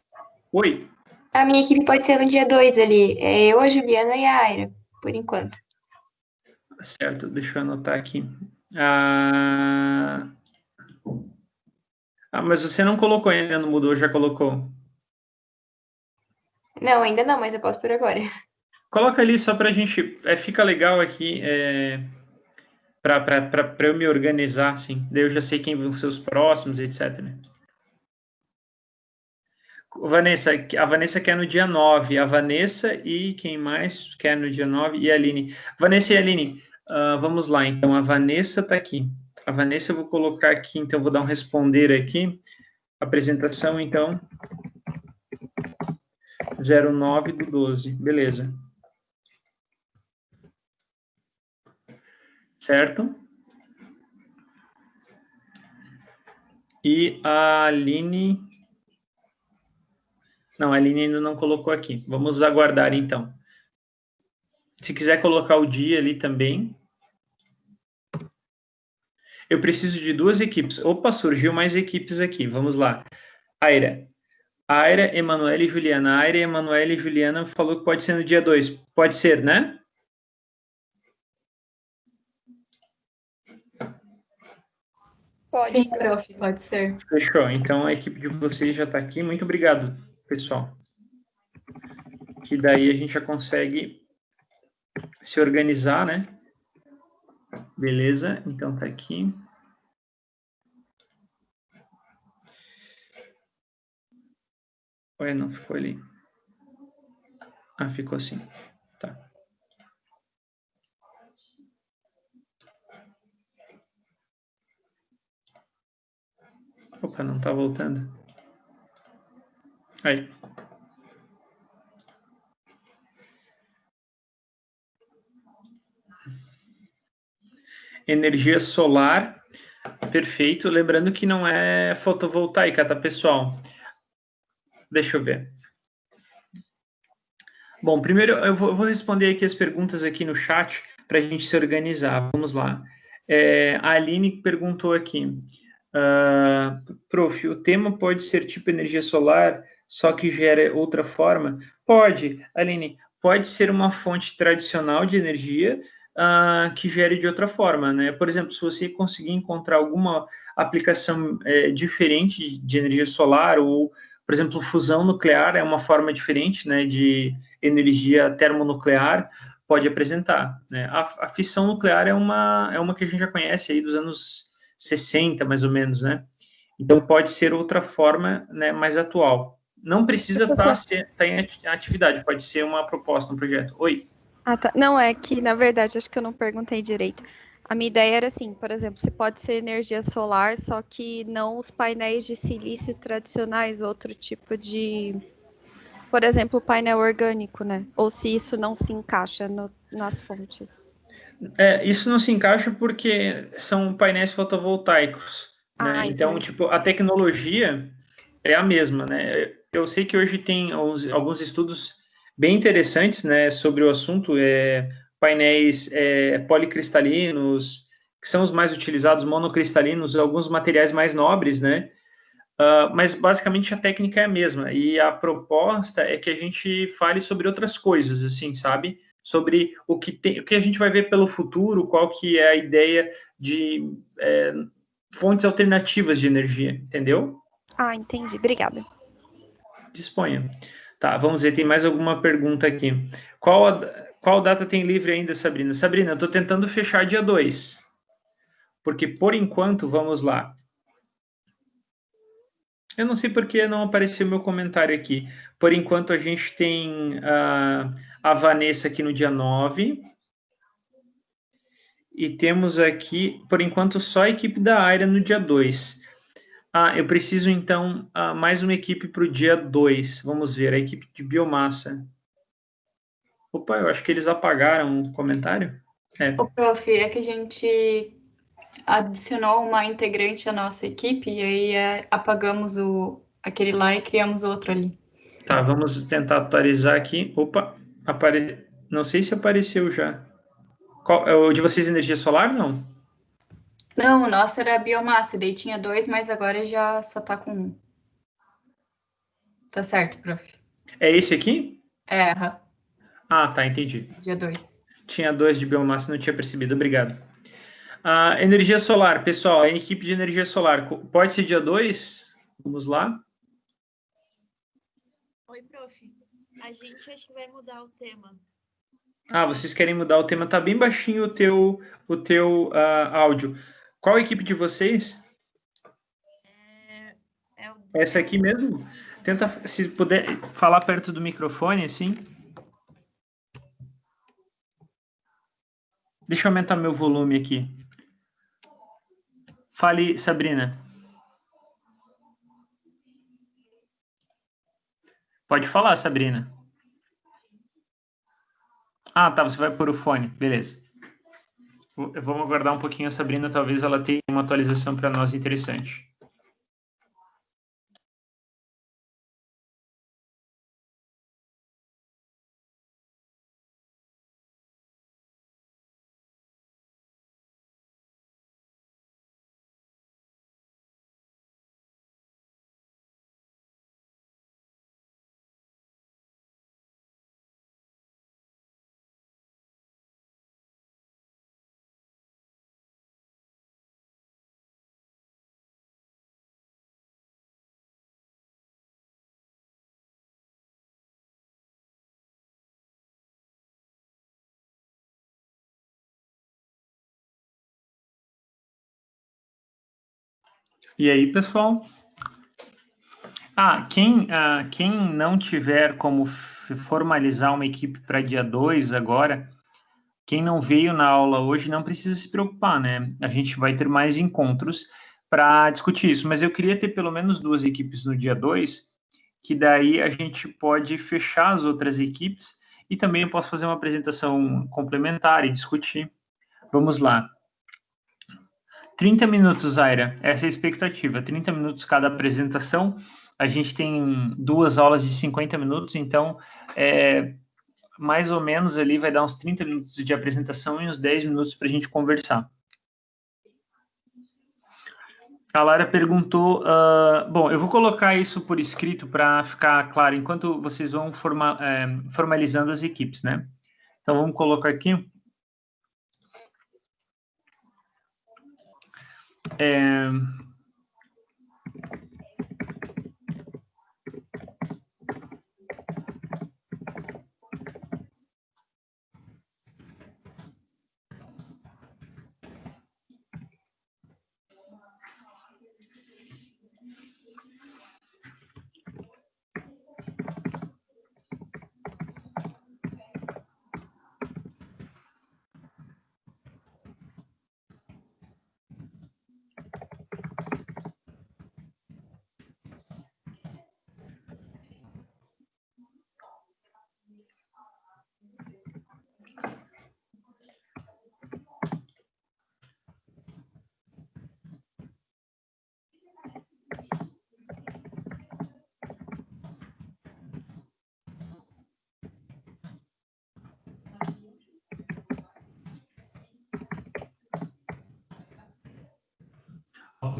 Oi. A minha equipe pode ser no dia 2 ali. É eu, a Juliana e a Aira, por enquanto. Certo, deixa eu anotar aqui. Mas você não colocou ainda no Moodle, já colocou? Não, ainda não, mas eu posso por agora. Coloca ali só pra gente... fica legal aqui, para eu me organizar, assim. Daí eu já sei quem vão ser os próximos, etc, né? A Vanessa quer no dia 9. A Vanessa e quem mais quer no dia 9? E a Aline. Vanessa e a Aline, vamos lá. Então, a Vanessa está aqui. A Vanessa eu vou colocar aqui, então, vou dar um responder aqui. Apresentação, então, 09/12. Beleza. Certo? E a Aline... Não, a Aline ainda não colocou aqui. Vamos aguardar, então. Se quiser colocar o dia ali também. Eu preciso de 2 equipes. Opa, surgiu mais equipes aqui. Vamos lá. Aira, Emanuele e Juliana. Aira, Emanuele e Juliana falou que pode ser no dia 2. Pode ser, né? Pode. Sim, prof, pode ser. Fechou. Então a equipe de vocês já está aqui. Muito obrigado, pessoal. Que daí a gente já consegue se organizar, né? Beleza? Então tá aqui. Ué, não ficou ali. Ah, ficou assim. Tá. Opa, não tá voltando. Aí. Energia solar, perfeito. Lembrando que não é fotovoltaica, tá, pessoal? Deixa eu ver. Bom, primeiro eu vou responder aqui as perguntas aqui no chat para a gente se organizar. Vamos lá. A Aline perguntou aqui, prof, o tema pode ser tipo energia solar, só que gera outra forma? Pode, Aline, pode ser uma fonte tradicional de energia que gere de outra forma, né? Por exemplo, se você conseguir encontrar alguma aplicação diferente de energia solar ou, por exemplo, fusão nuclear é uma forma diferente, né, de energia termonuclear, pode apresentar, né? A fissão nuclear é uma que a gente já conhece aí dos anos 60, mais ou menos, né? Então, pode ser outra forma, né, mais atual. Não precisa estar em atividade, pode ser uma proposta, um projeto. Oi? Ah, tá. Não, é que, na verdade, acho que eu não perguntei direito. A minha ideia era assim, por exemplo, se pode ser energia solar, só que não os painéis de silício tradicionais, outro tipo de, por exemplo, o painel orgânico, né? Ou se isso não se encaixa nas fontes. Isso não se encaixa porque são painéis fotovoltaicos, né? Então, entendi. tipo, a tecnologia é a mesma, né? Eu sei que hoje tem alguns estudos bem interessantes, né, sobre o assunto, painéis policristalinos, que são os mais utilizados, monocristalinos, alguns materiais mais nobres, né? Mas basicamente a técnica é a mesma e a proposta é que a gente fale sobre outras coisas, assim, sabe? Sobre o que a gente vai ver pelo futuro, qual que é a ideia de fontes alternativas de energia, entendeu? Ah, entendi. Obrigada. Disponha. Tá, vamos ver, tem mais alguma pergunta aqui. Qual data tem livre ainda, Sabrina? Sabrina, eu estou tentando fechar dia 2, porque por enquanto, vamos lá. Eu não sei por que não apareceu meu comentário aqui. Por enquanto, a gente tem a Vanessa aqui no dia 9. E temos aqui, por enquanto, só a equipe da área no dia 2. Eu preciso, então, mais uma equipe para o dia 2. Vamos ver, a equipe de biomassa. Opa, eu acho que eles apagaram o comentário. Ô, prof, é que a gente adicionou uma integrante à nossa equipe e aí apagamos aquele lá e criamos outro ali. Tá, vamos tentar atualizar aqui. Opa, não sei se apareceu já. É o de vocês energia solar, não? Não, o nosso era biomassa, daí tinha 2, mas agora já só tá com 1. Tá certo, prof. É esse aqui? Aham. Tá, entendi. Dia 2. Tinha 2 de biomassa, não tinha percebido. Obrigado. Energia solar, pessoal, a equipe de energia solar, pode ser dia 2? Vamos lá. Oi, prof. A gente acho que vai mudar o tema. Vocês querem mudar o tema? Tá bem baixinho o teu áudio. Qual a equipe de vocês? Essa aqui mesmo? Tenta, se puder, falar perto do microfone, assim. Deixa eu aumentar meu volume aqui. Fale, Sabrina. Pode falar, Sabrina. Tá, você vai pôr o fone, beleza. Vamos aguardar um pouquinho a Sabrina, talvez ela tenha uma atualização para nós interessante. E aí, pessoal? Quem não tiver como formalizar uma equipe para dia 2 agora, quem não veio na aula hoje não precisa se preocupar, né? A gente vai ter mais encontros para discutir isso, mas eu queria ter pelo menos 2 equipes no dia 2, que daí a gente pode fechar as outras equipes e também eu posso fazer uma apresentação complementar e discutir. Vamos lá. 30 minutos, Aira, essa é a expectativa, 30 minutos cada apresentação. A gente tem 2 aulas de 50 minutos, então mais ou menos ali vai dar uns 30 minutos de apresentação e uns 10 minutos para a gente conversar. A Lara perguntou, bom, eu vou colocar isso por escrito para ficar claro, enquanto vocês vão formalizando as equipes, né? Então, vamos colocar aqui.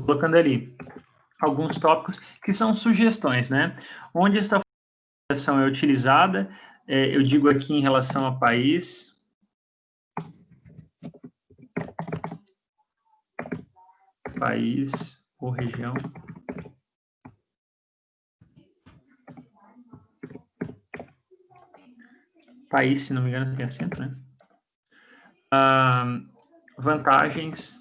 Colocando ali alguns tópicos que são sugestões, né? Onde esta formulação é utilizada, eu digo aqui em relação a país, ou região. País, se não me engano, tem acento, né? Vantagens.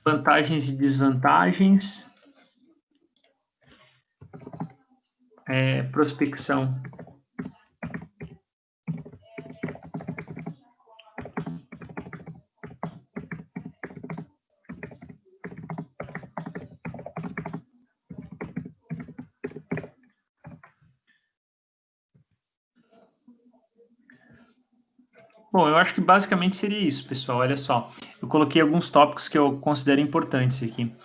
Vantagens e desvantagens. Prospecção. Bom, eu acho que basicamente seria isso, pessoal. Olha só, eu coloquei alguns tópicos que eu considero importantes aqui.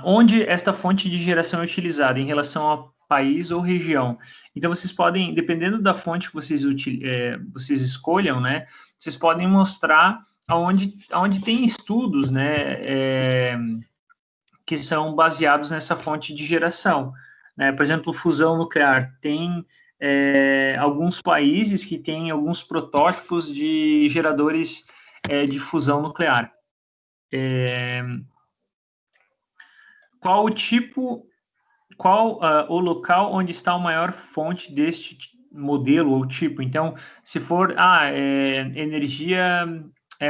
Onde esta fonte de geração é utilizada em relação a país ou região. Então, vocês podem, dependendo da fonte que vocês escolham, né, vocês podem mostrar aonde tem estudos, né, que são baseados nessa fonte de geração. Né? Por exemplo, fusão nuclear. Tem alguns países que têm alguns protótipos de geradores de fusão nuclear. Qual o local onde está a maior fonte deste modelo ou tipo? Então, se for energia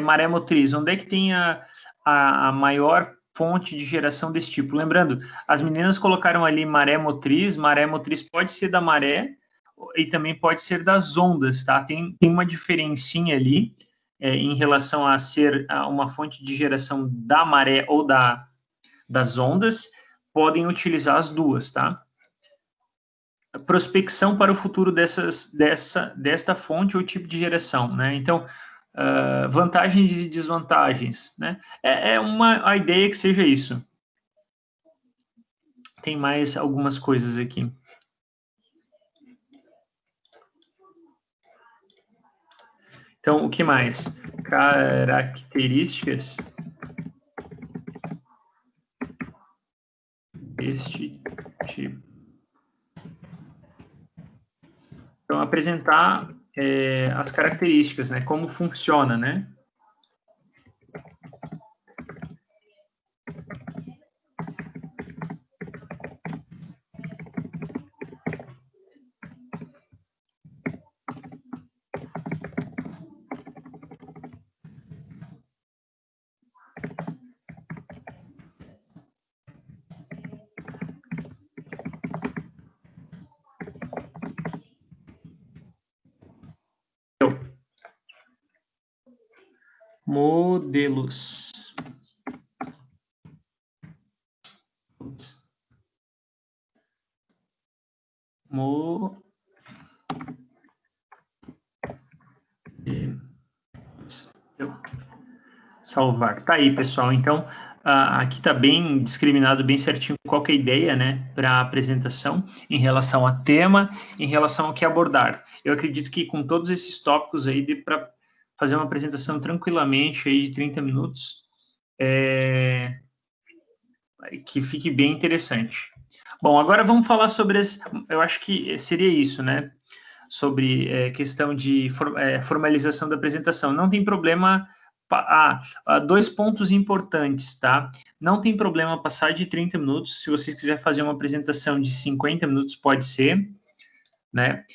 maré motriz, onde é que tem a maior fonte de geração desse tipo? Lembrando, as meninas colocaram ali maré motriz pode ser da maré e também pode ser das ondas, tá? Tem uma diferencinha ali em relação a ser uma fonte de geração da maré ou das ondas, podem utilizar as duas, tá? Prospecção para o futuro desta fonte ou tipo de geração, né? Então, vantagens e desvantagens, né? A ideia que seja isso. Tem mais algumas coisas aqui. Então, o que mais? Características deste tipo. Então, apresentar as características, né? Como funciona, né? Modelos. Salvar. Tá aí, pessoal. Então, aqui está bem discriminado, bem certinho qual que é a ideia, né, para a apresentação, em relação a tema, em relação ao que abordar. Eu acredito que com todos esses tópicos aí, dê para fazer uma apresentação tranquilamente aí de 30 minutos, que fique bem interessante. Bom, agora vamos falar sobre eu acho que seria isso, né, sobre questão de formalização da apresentação. Não tem problema. Dois pontos importantes, tá? Não tem problema passar de 30 minutos. Se você quiser fazer uma apresentação de 50 minutos, pode ser, né?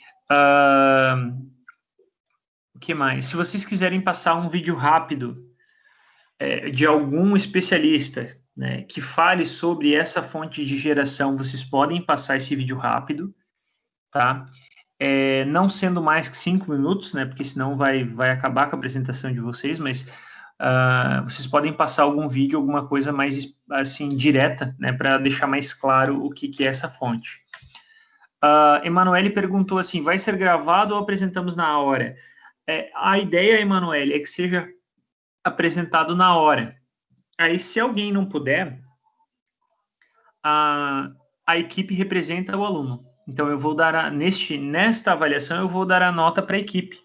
O que mais? Se vocês quiserem passar um vídeo rápido de algum especialista, né, que fale sobre essa fonte de geração, vocês podem passar esse vídeo rápido, tá? Não sendo mais que 5 minutos, né, porque senão vai acabar com a apresentação de vocês, mas vocês podem passar algum vídeo, alguma coisa mais, assim, direta, né, para deixar mais claro o que é essa fonte. Emanuele perguntou assim, vai ser gravado ou apresentamos na hora? A ideia, Emanuele, é que seja apresentado na hora. Aí, se alguém não puder, a equipe representa o aluno. Então, eu vou dar, nesta avaliação, eu vou dar a nota para a equipe,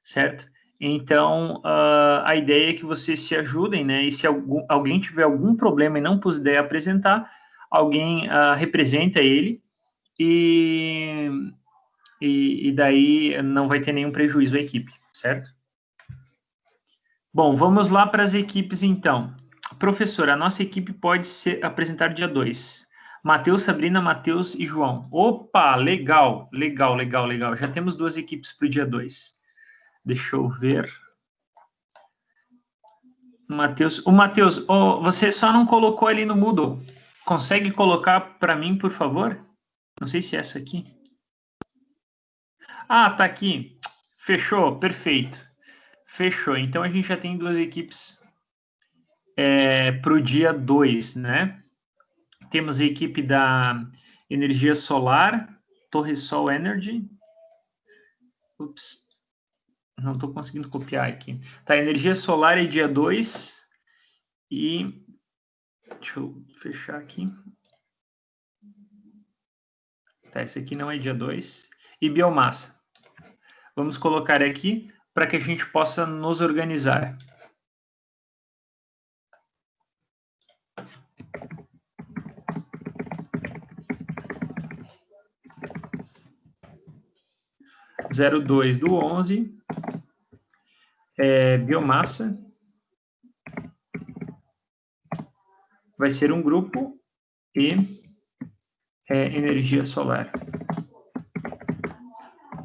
certo? Então, a ideia é que vocês se ajudem, né? E se alguém tiver algum problema e não puder apresentar, alguém representa ele e daí não vai ter nenhum prejuízo à equipe, certo? Bom, vamos lá para as equipes, então. Professor, a nossa equipe pode apresentar dia 2. Matheus, Sabrina, Matheus e João. Opa, legal. Já temos 2 equipes para o dia 2. Deixa eu ver. Matheus, você só não colocou ali no Moodle. Consegue colocar para mim, por favor? Não sei se é essa aqui. Tá aqui. Fechou, perfeito. Fechou. Então, a gente já tem 2 equipes para o dia 2, né? Temos a equipe da energia solar, Torre Sol Energy. Ups. Não estou conseguindo copiar aqui. Tá, energia solar é dia 2. E deixa eu fechar aqui. Tá, esse aqui não é dia 2. E biomassa. Vamos colocar aqui para que a gente possa nos organizar. Zero 2 do 11. Biomassa. Vai ser um grupo e energia solar.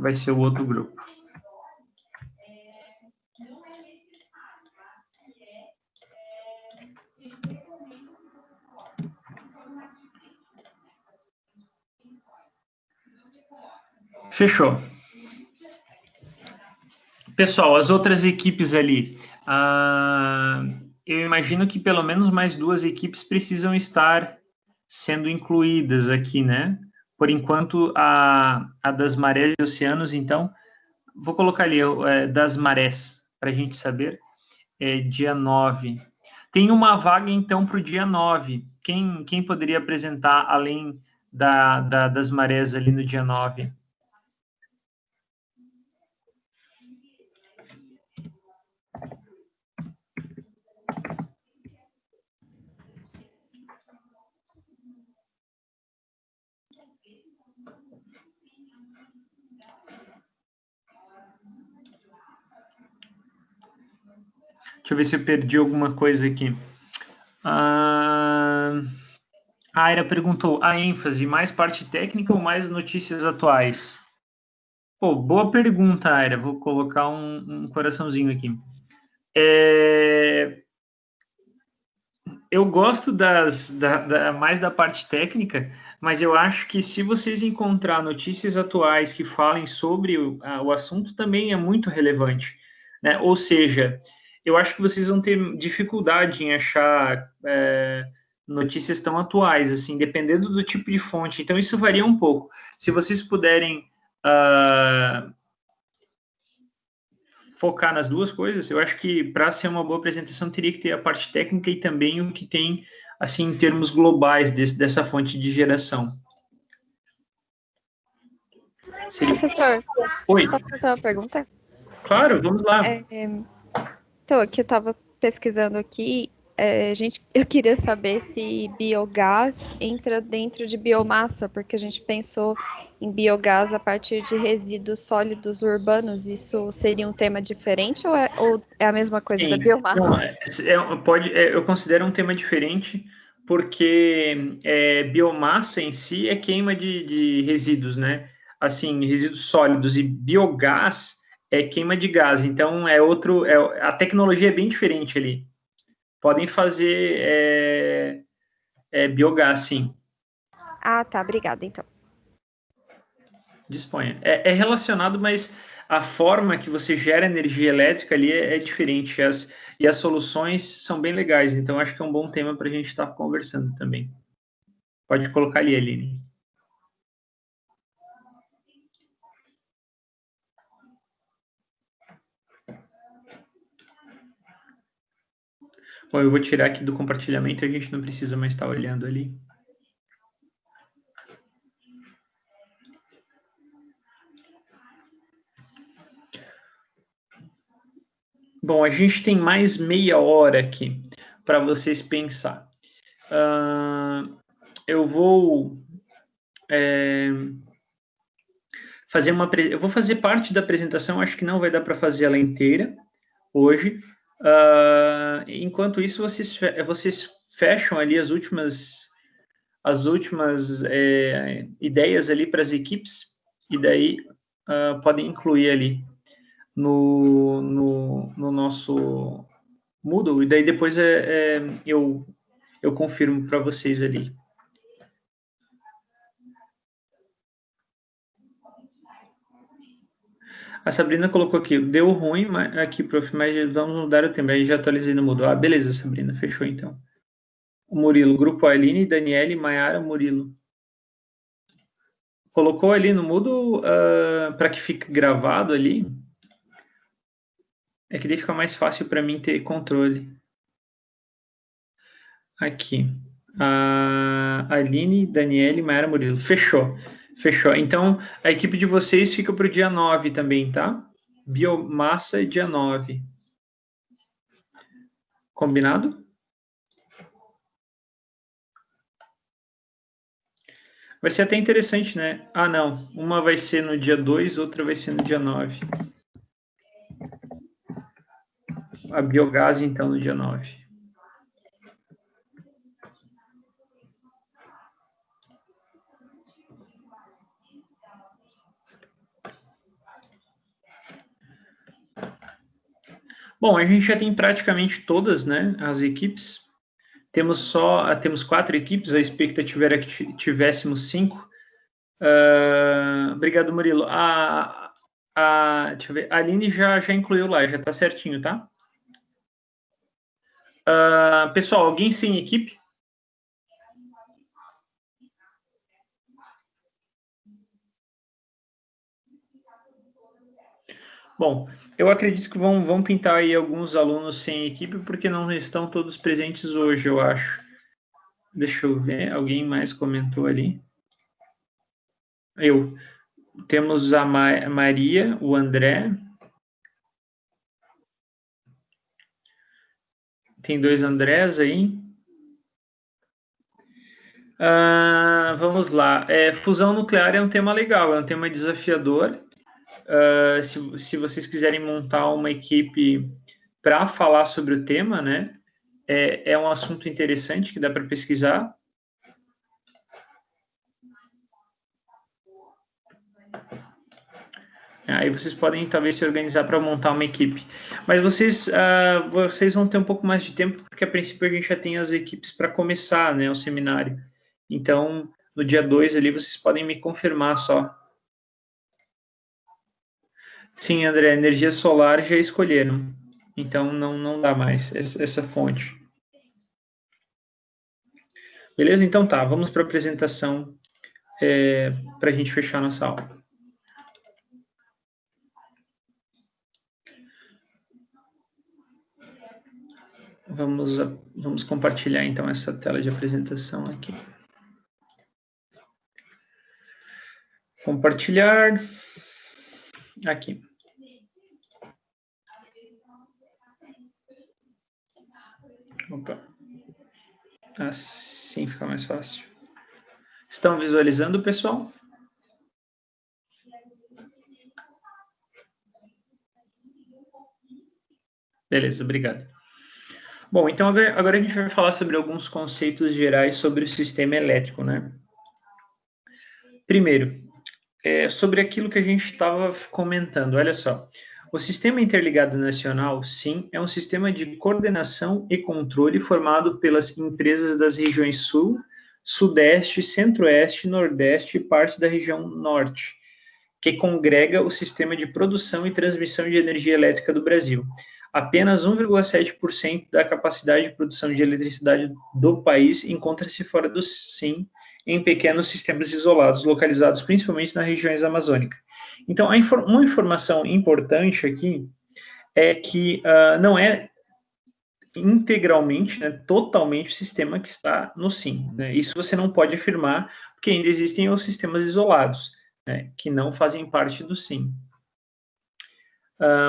Vai ser o outro grupo. Fechou. Pessoal, as outras equipes ali, eu imagino que pelo menos mais 2 equipes precisam estar sendo incluídas aqui, né? Por enquanto, a das marés e oceanos, então, vou colocar ali das marés, para a gente saber, dia 9. Tem uma vaga, então, para o dia 9. Quem poderia apresentar, além das marés ali no dia 9? Deixa eu ver se eu perdi alguma coisa aqui. A Aira perguntou, a ênfase, mais parte técnica ou mais notícias atuais? Pô, boa pergunta, Aira. Vou colocar um coraçãozinho aqui. Eu gosto mais da parte técnica, mas eu acho que se vocês encontrar notícias atuais que falem sobre o assunto, também é muito relevante, né? Ou seja, eu acho que vocês vão ter dificuldade em achar notícias tão atuais, assim, dependendo do tipo de fonte. Então, isso varia um pouco. Se vocês puderem focar nas duas coisas, eu acho que para ser uma boa apresentação teria que ter a parte técnica e também o que tem, assim, em termos globais dessa fonte de geração. Professor, Oi. posso fazer uma pergunta? Claro, vamos lá. Então, aqui eu estava pesquisando aqui, eu queria saber se biogás entra dentro de biomassa, porque a gente pensou em biogás a partir de resíduos sólidos urbanos. Isso seria um tema diferente ou é a mesma coisa Sim. da biomassa? Não, eu considero um tema diferente, porque biomassa em si é queima de resíduos, né? Assim, resíduos sólidos, e biogás é queima de gás. Então, a tecnologia é bem diferente ali. Podem fazer biogás, sim. Ah, tá. Obrigada, então. Disponha. É relacionado, mas a forma que você gera energia elétrica ali é diferente. E as soluções são bem legais. Então, acho que é um bom tema para a gente estar conversando também. Pode colocar ali, Aline. Bom, eu vou tirar aqui do compartilhamento, a gente não precisa mais estar olhando ali. Bom, a gente tem mais meia hora aqui para vocês pensar. Eu vou eu vou fazer parte da apresentação, acho que não vai dar para fazer ela inteira hoje. Enquanto isso, vocês fecham ali as últimas ideias ali para as equipes, e daí podem incluir ali no nosso Moodle, e daí depois eu confirmo para vocês ali. A Sabrina colocou aqui, deu ruim aqui, prof, mas vamos mudar o tema. Aí já atualizei no Moodle. Ah, beleza, Sabrina, fechou então. O Murilo, grupo Aline, Daniele, Maiara, Murilo. Colocou ali no Moodle para que fique gravado ali? É que daí fica mais fácil para mim ter controle. Aqui. Aline, Daniele, Maiara, Murilo. Fechou. Fechou. Então, a equipe de vocês fica para o dia 9 também, tá? Biomassa, dia 9. Combinado? Vai ser até interessante, né? Ah, não. Uma vai ser no dia 2, outra vai ser no dia 9. A biogás, então, no dia 9. Bom, a gente já tem praticamente todas, né, as equipes. Temos 4 equipes, a expectativa era que tivéssemos 5. Obrigado, Murilo. Deixa eu ver, a Aline já incluiu lá, já está certinho, tá? Pessoal, alguém sem equipe? Bom, eu acredito que vão pintar aí alguns alunos sem equipe, porque não estão todos presentes hoje, eu acho. Deixa eu ver, alguém mais comentou ali? Temos a Maria, o André. Tem 2 Andrés aí. Vamos lá. Fusão nuclear é um tema legal, é um tema desafiador. Se vocês quiserem montar uma equipe para falar sobre o tema, né? É um assunto interessante que dá para pesquisar. Aí vocês podem, talvez, se organizar para montar uma equipe. Mas vocês vão ter um pouco mais de tempo, porque, a princípio, a gente já tem as equipes para começar, né, o seminário. Então, no dia 2 ali, vocês podem me confirmar só. Sim, André, energia solar já escolheram. Então, não dá mais essa fonte. Beleza? Então tá, vamos para a apresentação para a gente fechar nossa aula. Vamos compartilhar, então, essa tela de apresentação aqui. Compartilhar. Aqui. Opa. Assim fica mais fácil. Estão visualizando, pessoal? Beleza, obrigado. Bom, então agora a gente vai falar sobre alguns conceitos gerais sobre o sistema elétrico, né? Primeiro, sobre aquilo que a gente estava comentando, olha só. O Sistema Interligado Nacional, SIM, é um sistema de coordenação e controle formado pelas empresas das regiões Sul, Sudeste, Centro-Oeste, Nordeste e parte da região Norte, que congrega o sistema de produção e transmissão de energia elétrica do Brasil. Apenas 1,7% da capacidade de produção de eletricidade do país encontra-se fora do SIM, em pequenos sistemas isolados, localizados principalmente nas regiões amazônicas. Então, uma informação importante aqui é que não é integralmente, né, totalmente o sistema que está no SIM. Né? Isso você não pode afirmar, porque ainda existem os sistemas isolados, né, que não fazem parte do SIM.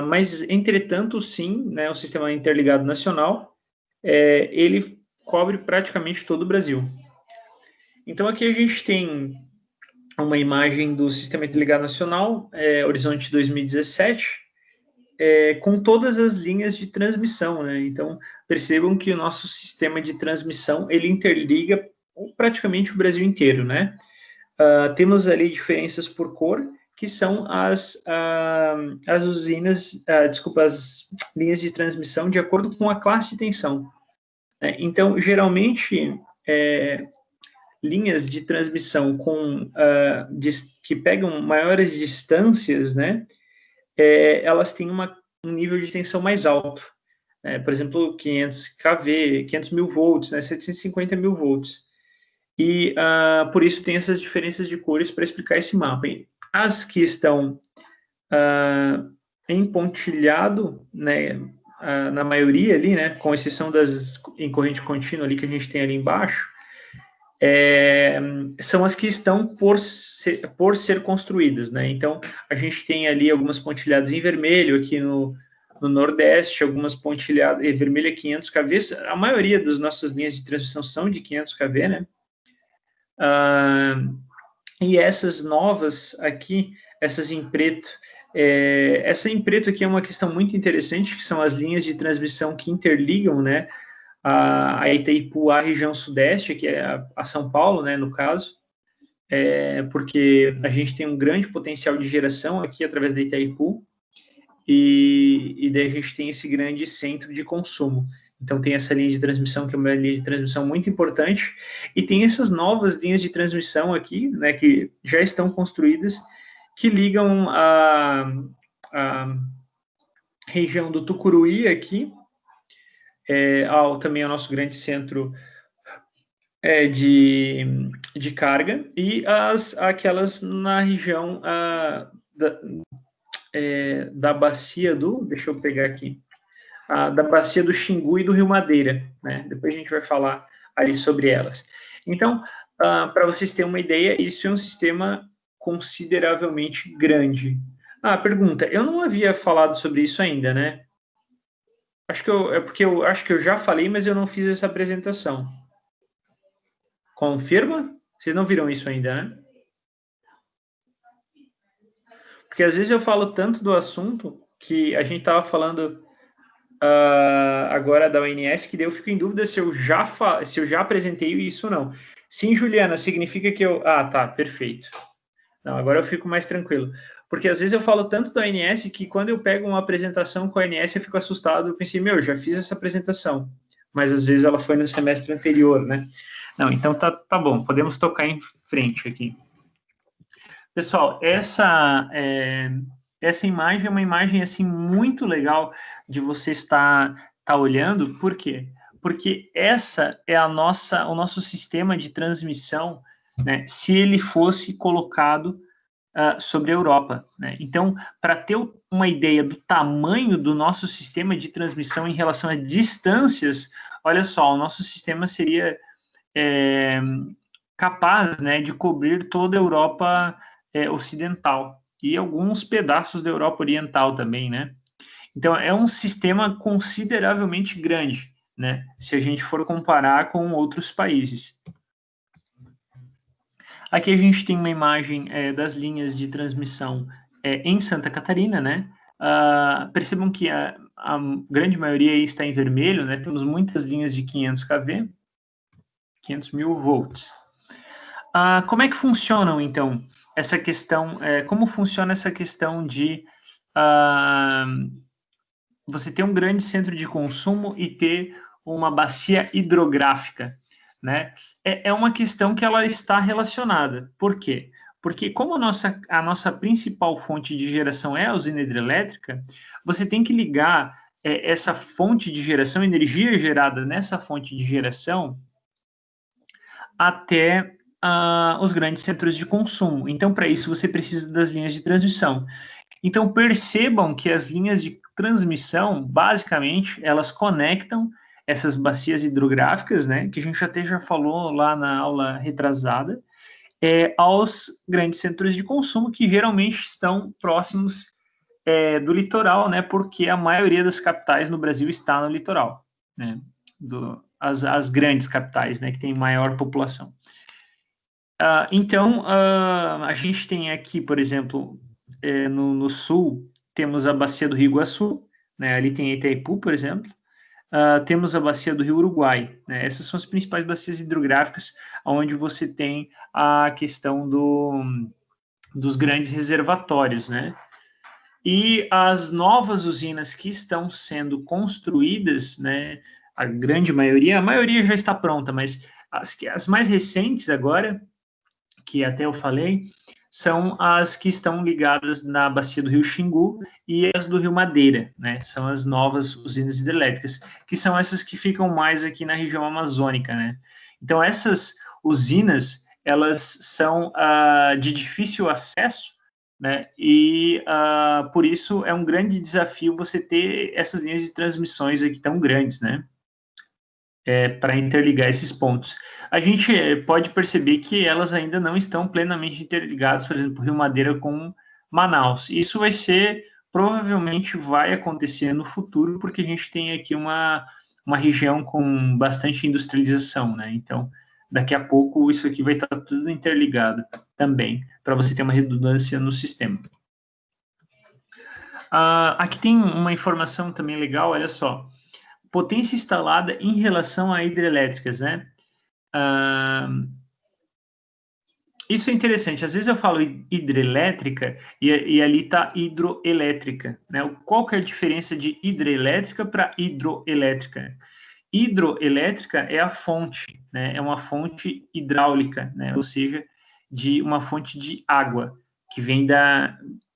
Mas, entretanto, o SIM, né, o Sistema Interligado Nacional, ele cobre praticamente todo o Brasil. Então, aqui a gente tem uma imagem do Sistema Interligado Nacional, Horizonte 2017, com todas as linhas de transmissão, né? Então, percebam que o nosso sistema de transmissão, ele interliga praticamente o Brasil inteiro, né? Temos ali diferenças por cor, que são as usinas, as linhas de transmissão de acordo com a classe de tensão. Então, geralmente, linhas de transmissão que pegam maiores distâncias, né, elas têm um nível de tensão mais alto. Por exemplo, 500 kV, 500 mil volts, né, 750 mil volts. E por isso tem essas diferenças de cores para explicar esse mapa. As que estão em pontilhado, né, na maioria ali, né, com exceção das em corrente contínua ali que a gente tem ali embaixo, são as que estão por ser construídas, né? Então, a gente tem ali algumas pontilhadas em vermelho aqui no Nordeste, algumas pontilhadas em vermelho é 500 kV, a maioria das nossas linhas de transmissão são de 500 kV, né? E essas novas aqui, essas em preto, essa em preto aqui é uma questão muito interessante, que são as linhas de transmissão que interligam, né, a Itaipu à região sudeste, que é a São Paulo, né, no caso, porque a gente tem um grande potencial de geração aqui através da Itaipu, e daí a gente tem esse grande centro de consumo. Então, tem essa linha de transmissão, que é uma linha de transmissão muito importante, e tem essas novas linhas de transmissão aqui, né, que já estão construídas, que ligam a região do Tucuruí aqui, também ao nosso grande centro de carga, e aquelas na região da bacia deixa eu pegar aqui, da bacia do Xingu e do Rio Madeira, né? Depois a gente vai falar ali sobre elas. Então, para vocês terem uma ideia, isso é um sistema consideravelmente grande. Pergunta, eu não havia falado sobre isso ainda, né? Porque eu acho que eu já falei, mas eu não fiz essa apresentação. Confirma? Vocês não viram isso ainda, né? Porque às vezes eu falo tanto do assunto que a gente estava falando agora da ONS, que daí eu fico em dúvida se eu já apresentei isso ou não. Sim, Juliana, significa que eu... tá, perfeito. Não, agora eu fico mais tranquilo. Porque às vezes eu falo tanto da ONS que quando eu pego uma apresentação com a ONS eu fico assustado, eu pensei, já fiz essa apresentação. Mas às vezes ela foi no semestre anterior, né? Não, então tá bom, podemos tocar em frente aqui. Pessoal, essa imagem é uma imagem assim muito legal de você estar olhando. Por quê? Porque essa é o nosso sistema de transmissão, né, se ele fosse colocado sobre a Europa, né? Então, para ter uma ideia do tamanho do nosso sistema de transmissão em relação a distâncias, olha só, o nosso sistema seria capaz, né, de cobrir toda a Europa ocidental e alguns pedaços da Europa oriental também, né? Então, é um sistema consideravelmente grande, né, se a gente for comparar com outros países. Aqui a gente tem uma imagem das linhas de transmissão em Santa Catarina, né? Percebam que a grande maioria aí está em vermelho, né? Temos muitas linhas de 500 kV, 500 mil volts. Como é que funcionam, então, essa questão, como funciona essa questão de você ter um grande centro de consumo e ter uma bacia hidrográfica, né? É uma questão que ela está relacionada. Por quê? Porque como a nossa principal fonte de geração é a usina hidrelétrica, você tem que ligar essa fonte de geração, energia gerada nessa fonte de geração, até os grandes centros de consumo. Então, para isso, você precisa das linhas de transmissão. Então, percebam que as linhas de transmissão, basicamente, elas conectam essas bacias hidrográficas, né, que a gente até já falou lá na aula retrasada, aos grandes centros de consumo, que geralmente estão próximos do litoral, né, porque a maioria das capitais no Brasil está no litoral, né, as grandes capitais, né, que têm maior população. Então, a gente tem aqui, por exemplo, no sul, temos a bacia do Rio Iguaçu, né, ali tem Itaipu, por exemplo. Temos a bacia do Rio Uruguai, né? Essas são as principais bacias hidrográficas, onde você tem a questão dos grandes reservatórios, né? E as novas usinas que estão sendo construídas, né? A maioria já está pronta, mas as mais recentes agora, que até eu falei, são as que estão ligadas na bacia do Rio Xingu e as do Rio Madeira, né? São as novas usinas hidrelétricas, que são essas que ficam mais aqui na região amazônica, né? Então, essas usinas, elas são de difícil acesso, né? E por isso é um grande desafio você ter essas linhas de transmissões aqui tão grandes, né? Para interligar esses pontos. A gente pode perceber que elas ainda não estão plenamente interligadas, por exemplo, Rio Madeira com Manaus. Isso provavelmente vai acontecer no futuro, porque a gente tem aqui uma região com bastante industrialização, né? Então, daqui a pouco isso aqui vai estar tudo interligado também, para você ter uma redundância no sistema. Aqui tem uma informação também legal, olha só. Potência instalada em relação a hidrelétricas, né? Isso é interessante. Às vezes eu falo hidrelétrica e ali está hidroelétrica, né? Qual que é a diferença de hidrelétrica para hidroelétrica? Hidroelétrica é a fonte, né? É uma fonte hidráulica, né? Ou seja, de uma fonte de água que vem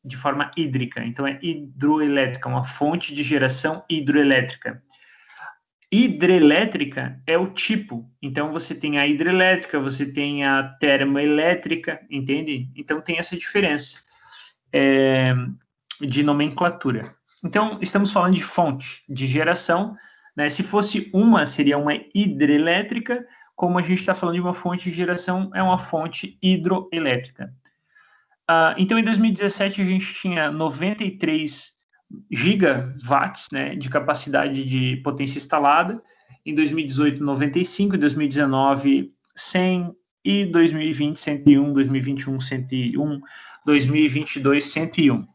de forma hídrica. Então é hidroelétrica, uma fonte de geração hidroelétrica. Hidrelétrica é o tipo. Então, você tem a hidrelétrica, você tem a termoelétrica, entende? Então, tem essa diferença de nomenclatura. Então, estamos falando de fonte, de geração, né? Se fosse seria uma hidrelétrica, como a gente está falando de uma fonte de geração, é uma fonte hidroelétrica. Então, em 2017, a gente tinha 93 gigawatts, né, de capacidade de potência instalada. Em 2018, 95, em 2019, 100, e 2020, 101, 2021, 101, 2022, 101.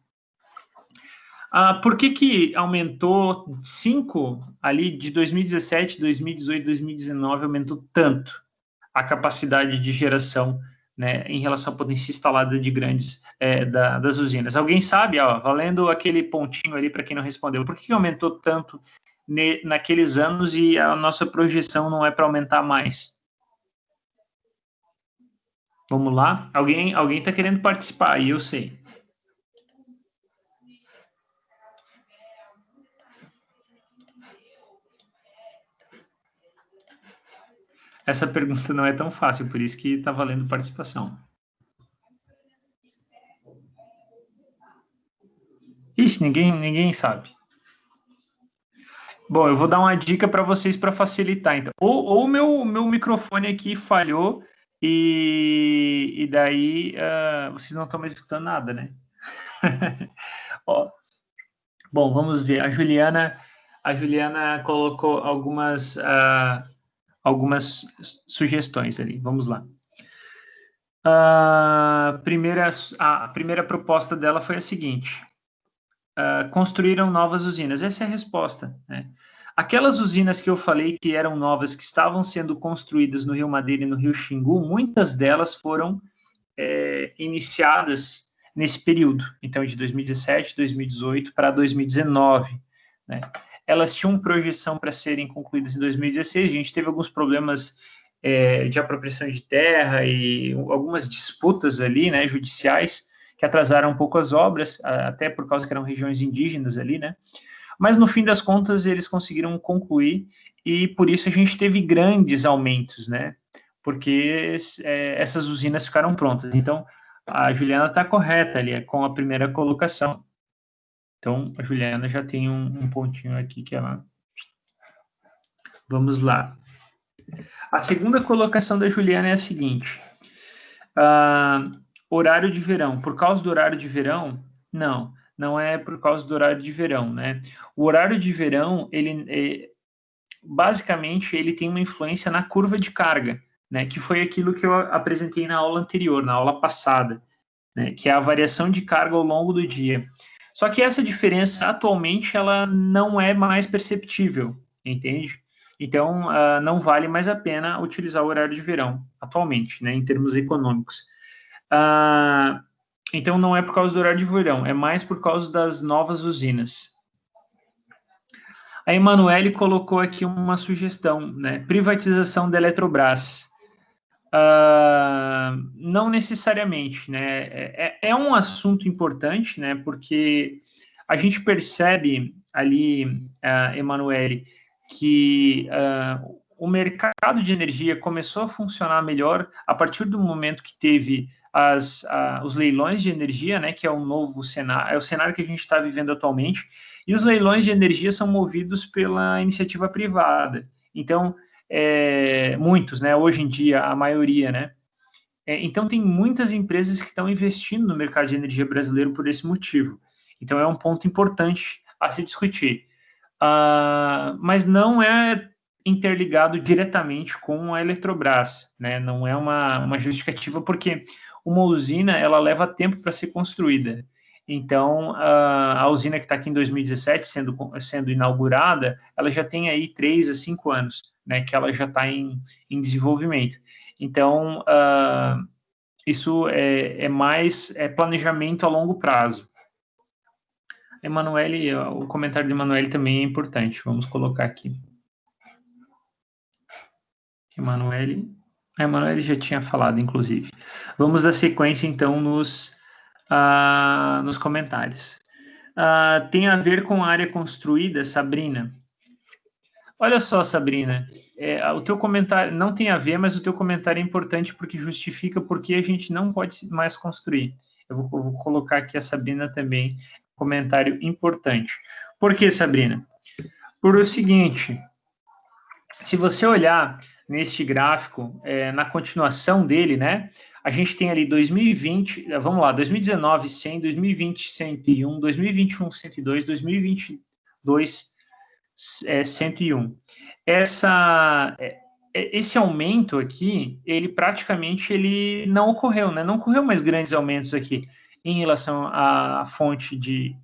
Por que aumentou 5 ali de 2017, 2018, 2019, aumentou tanto a capacidade de geração, né, em relação à potência instalada de grandes das usinas? Alguém sabe, valendo aquele pontinho ali para quem não respondeu, por que aumentou tanto naqueles anos e a nossa projeção não é para aumentar mais? Vamos lá? Alguém está querendo participar, aí eu sei. Essa pergunta não é tão fácil, por isso que está valendo participação. Ixi, ninguém sabe. Bom, eu vou dar uma dica para vocês para facilitar, então. Ou o meu microfone aqui falhou e daí vocês não estão mais escutando nada, né? Ó, bom, vamos ver. A Juliana colocou algumas sugestões ali. Vamos lá. A primeira proposta dela foi a seguinte: construíram novas usinas. Essa é a resposta, né? Aquelas usinas que eu falei que eram novas, que estavam sendo construídas no Rio Madeira e no Rio Xingu, muitas delas foram iniciadas nesse período, então de 2017, 2018 para 2019, né? Elas tinham projeção para serem concluídas em 2016, a gente teve alguns problemas de apropriação de terra e algumas disputas ali, né, judiciais, que atrasaram um pouco as obras, até por causa que eram regiões indígenas ali, né? Mas, no fim das contas, eles conseguiram concluir e, por isso, a gente teve grandes aumentos, né? Porque essas usinas ficaram prontas. Então, a Juliana está correta ali, com a primeira colocação. Então, a Juliana já tem um pontinho aqui que ela... Vamos lá. A segunda colocação da Juliana é a seguinte. Horário de verão. Por causa do horário de verão? Não é por causa do horário de verão, né? O horário de verão, basicamente, ele tem uma influência na curva de carga, né? Que foi aquilo que eu apresentei na aula anterior, na aula passada, né? Que é a variação de carga ao longo do dia. Só que essa diferença, atualmente, ela não é mais perceptível, entende? Então, não vale mais a pena utilizar o horário de verão, atualmente, né? Em termos econômicos. Então, não é por causa do horário de verão, é mais por causa das novas usinas. A Emanuele colocou aqui uma sugestão, né? Privatização da Eletrobras. Não necessariamente, né? É um assunto importante, né? Porque a gente percebe ali, Emanuele, que o mercado de energia começou a funcionar melhor a partir do momento que teve os leilões de energia, né, que é um novo cenário, é o cenário que a gente está vivendo atualmente, e os leilões de energia são movidos pela iniciativa privada. Então, muitos, né, hoje em dia, a maioria, né, então tem muitas empresas que estão investindo no mercado de energia brasileiro por esse motivo. Então, é um ponto importante a se discutir. Mas não é interligado diretamente com a Eletrobras, né, não é uma justificativa, porque uma usina, ela leva tempo para ser construída. Então, a usina que está aqui em 2017, sendo inaugurada, ela já tem aí 3 a 5 anos, né, que ela já está em desenvolvimento. Então, isso é mais planejamento a longo prazo. Emanuele, o comentário de Emanuele também é importante, vamos colocar aqui. A Emanuele já tinha falado, inclusive. Vamos dar sequência, então, nos comentários. Tem a ver com a área construída, Sabrina? Olha só, Sabrina, o teu comentário não tem a ver, mas o teu comentário é importante porque justifica porque a gente não pode mais construir. Eu vou colocar aqui a Sabrina também, comentário importante. Por que, Sabrina? Por o seguinte, se você olhar neste gráfico, na continuação dele, né, a gente tem ali 2020, vamos lá, 2019, 100, 2020, 101, 2021, 102, 2022, 101. Esse aumento aqui, ele praticamente não ocorreu, né? Não ocorreu mais grandes aumentos aqui em relação à fonte de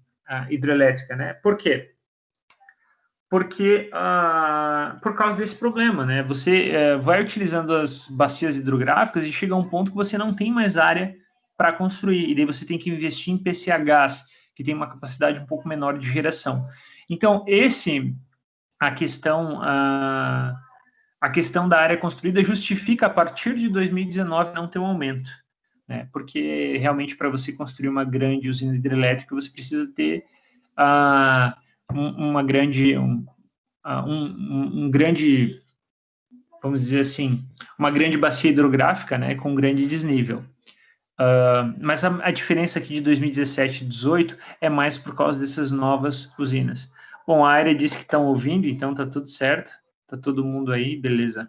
hidrelétrica, né? Por quê? Porque, por causa desse problema, né? Você vai utilizando as bacias hidrográficas e chega a um ponto que você não tem mais área para construir, e daí você tem que investir em PCHs, que tem uma capacidade um pouco menor de geração. Então, a questão da área construída justifica, a partir de 2019, não ter um aumento, né? Porque, realmente, para você construir uma grande usina hidrelétrica, você precisa ter um grande vamos dizer assim, uma grande bacia hidrográfica, né, com grande desnível. Mas a diferença aqui de 2017 e 2018 é mais por causa dessas novas usinas. Bom, a área disse que estão ouvindo, então tá tudo certo. Tá todo mundo aí, beleza.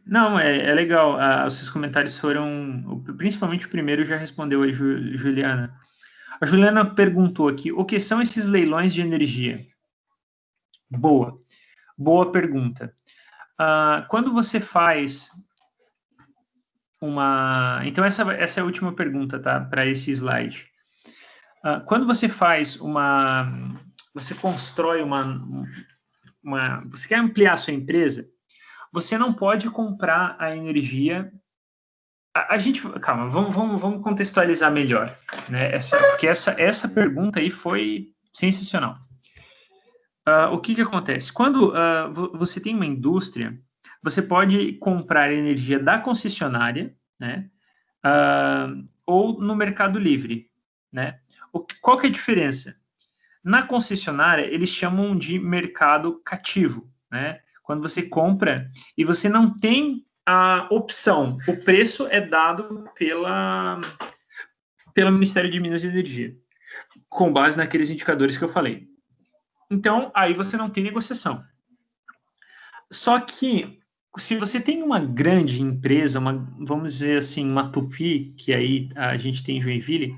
Não, é legal. Os seus comentários foram... Principalmente o primeiro já respondeu aí, Juliana. A Juliana perguntou aqui, o que são esses leilões de energia? Boa pergunta. Quando você faz uma... Então, essa é a última pergunta, tá? Para esse slide. Quando você faz uma... Você constrói você quer ampliar a sua empresa, você não pode comprar a energia... Calma, vamos contextualizar melhor, né? Porque essa pergunta aí foi sensacional. O que acontece? Quando você tem uma indústria, você pode comprar energia da concessionária, né? Ou no Mercado Livre, né? Qual que é a diferença? Na concessionária, eles chamam de mercado cativo, né? Quando você compra e você não tem a opção, o preço é dado pelo Ministério de Minas e Energia, com base naqueles indicadores que eu falei. Então, aí você não tem negociação. Só que, se você tem uma grande empresa, vamos dizer assim, uma Tupi, que aí a gente tem em Joinville,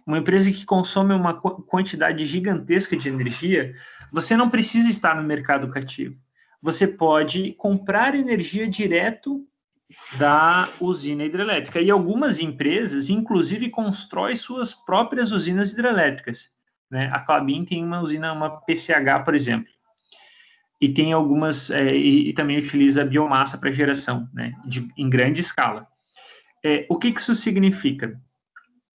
uma empresa que consome uma quantidade gigantesca de energia, você não precisa estar no mercado cativo. Você pode comprar energia direto da usina hidrelétrica. E algumas empresas, inclusive, constroem suas próprias usinas hidrelétricas, né? A Klabin tem uma usina, uma PCH, por exemplo. E tem algumas, e também utiliza biomassa para geração, né? Em grande escala. O que isso significa?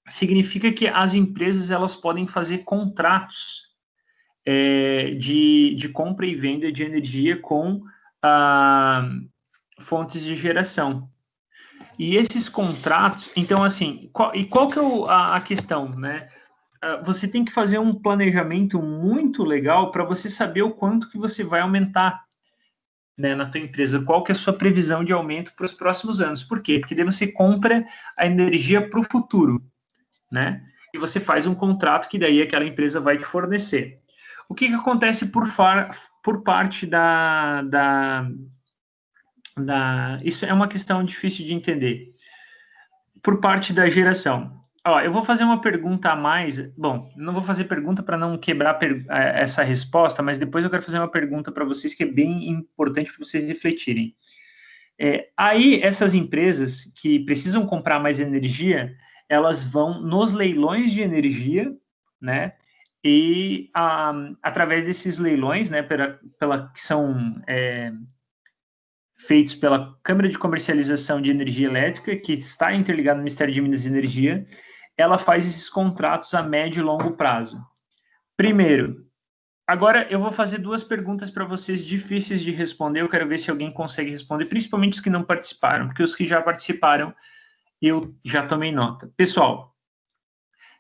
Significa que as empresas elas podem fazer contratos de compra e venda de energia com fontes de geração. E esses contratos, então, assim, qual que é a questão, né? Você tem que fazer um planejamento muito legal para você saber o quanto que você vai aumentar, né, na tua empresa, qual que é a sua previsão de aumento para os próximos anos. Por quê? Porque daí você compra a energia para o futuro, né? E você faz um contrato que daí aquela empresa vai te fornecer. O que acontece por parte isso é uma questão difícil de entender. Por parte da geração. Eu vou fazer uma pergunta a mais. Bom, não vou fazer pergunta para não quebrar essa resposta, mas depois eu quero fazer uma pergunta para vocês que é bem importante para vocês refletirem. Aí, essas empresas que precisam comprar mais energia, elas vão nos leilões de energia, né? E através desses leilões, né, que são feitos pela Câmara de Comercialização de Energia Elétrica, que está interligada no Ministério de Minas e Energia, ela faz esses contratos a médio e longo prazo. Primeiro, agora eu vou fazer duas perguntas para vocês difíceis de responder, eu quero ver se alguém consegue responder, principalmente os que não participaram, porque os que já participaram, eu já tomei nota. Pessoal,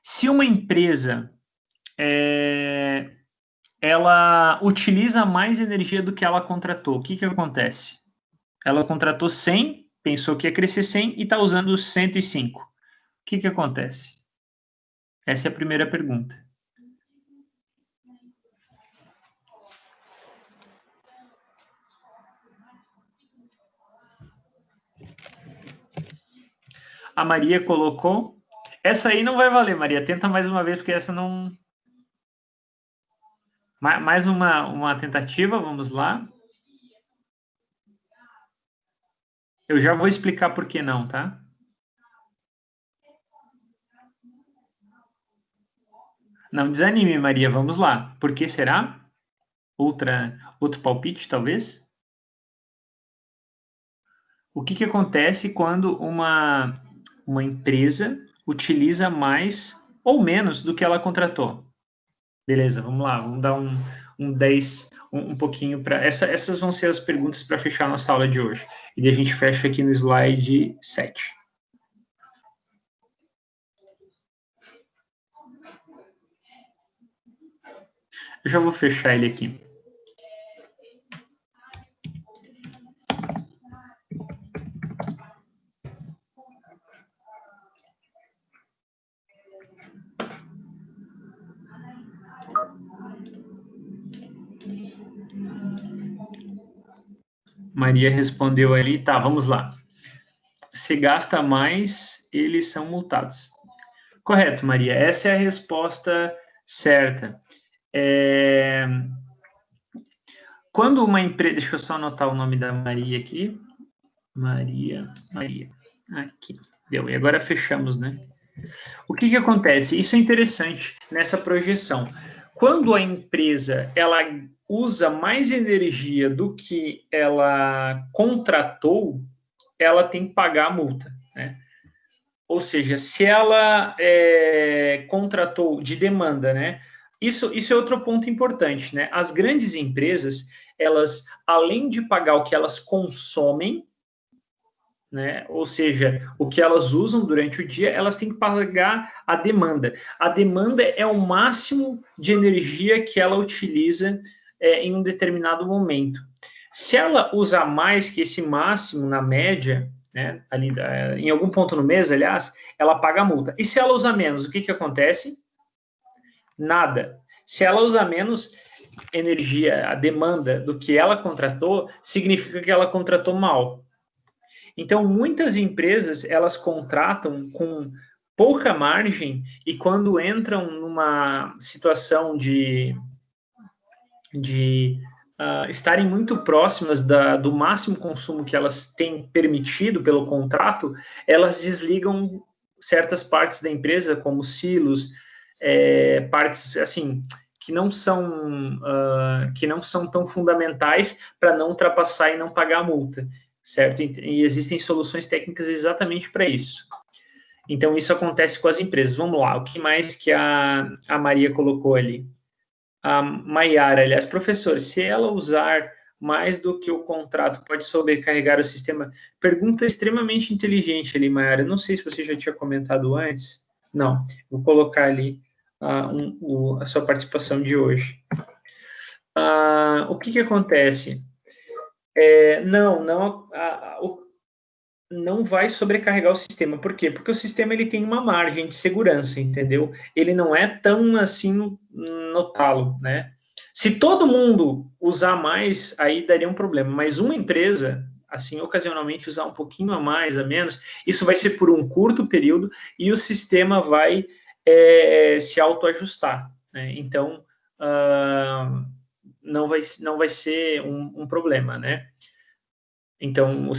se uma empresa ela utiliza mais energia do que ela contratou, o que acontece? Ela contratou 100, pensou que ia crescer 100 e está usando 105. O que acontece? Essa é a primeira pergunta. A Maria colocou. Essa aí não vai valer, Maria. Tenta mais uma vez, porque essa não... Mais uma tentativa, vamos lá. Eu já vou explicar por que não, tá? Não desanime, Maria, vamos lá. Por que será? Outro palpite, talvez? O que acontece quando uma empresa utiliza mais ou menos do que ela contratou? Beleza, vamos lá, vamos dar um 10, um pouquinho para... Essas vão ser as perguntas para fechar a nossa aula de hoje. E daí a gente fecha aqui no slide 7. Eu já vou fechar ele aqui. Maria respondeu ali, tá, vamos lá. Se gasta mais, eles são multados. Correto, Maria, essa é a resposta certa. Quando uma empresa... Deixa eu só anotar o nome da Maria aqui. Maria. Aqui, deu. E agora fechamos, né? O que acontece? Isso é interessante nessa projeção. Quando a empresa ela usa mais energia do que ela contratou, ela tem que pagar a multa, né? Ou seja, se ela contratou de demanda, né? Isso é outro ponto importante, né? As grandes empresas, elas, além de pagar o que elas consomem, né? Ou seja, o que elas usam durante o dia, elas têm que pagar a demanda. A demanda é o máximo de energia que ela utiliza em um determinado momento. Se ela usar mais que esse máximo, na média, né, ali, em algum ponto no mês, aliás, ela paga a multa. E se ela usar menos, o que acontece? Nada. Se ela usar menos energia, a demanda do que ela contratou, significa que ela contratou mal. Então, muitas empresas, elas contratam com pouca margem e quando entram numa situação de estarem muito próximas do máximo consumo que elas têm permitido pelo contrato, elas desligam certas partes da empresa, como silos, partes assim que não são tão fundamentais para não ultrapassar e não pagar a multa, certo? E existem soluções técnicas exatamente para isso. Então, isso acontece com as empresas. Vamos lá, o que mais que a Maria colocou ali? A Maiara, aliás, professor, se ela usar mais do que o contrato, pode sobrecarregar o sistema? Pergunta extremamente inteligente ali, Maiara. Não sei se você já tinha comentado antes. Não, vou colocar ali a sua participação de hoje. O que acontece? Não vai sobrecarregar o sistema. Por quê? Porque o sistema ele tem uma margem de segurança, entendeu? Ele não é tão assim no talo, né? Se todo mundo usar mais, aí daria um problema. Mas uma empresa, assim, ocasionalmente usar um pouquinho a mais, a menos, isso vai ser por um curto período e o sistema vai se autoajustar, né? Então, não vai ser um problema, né? Então,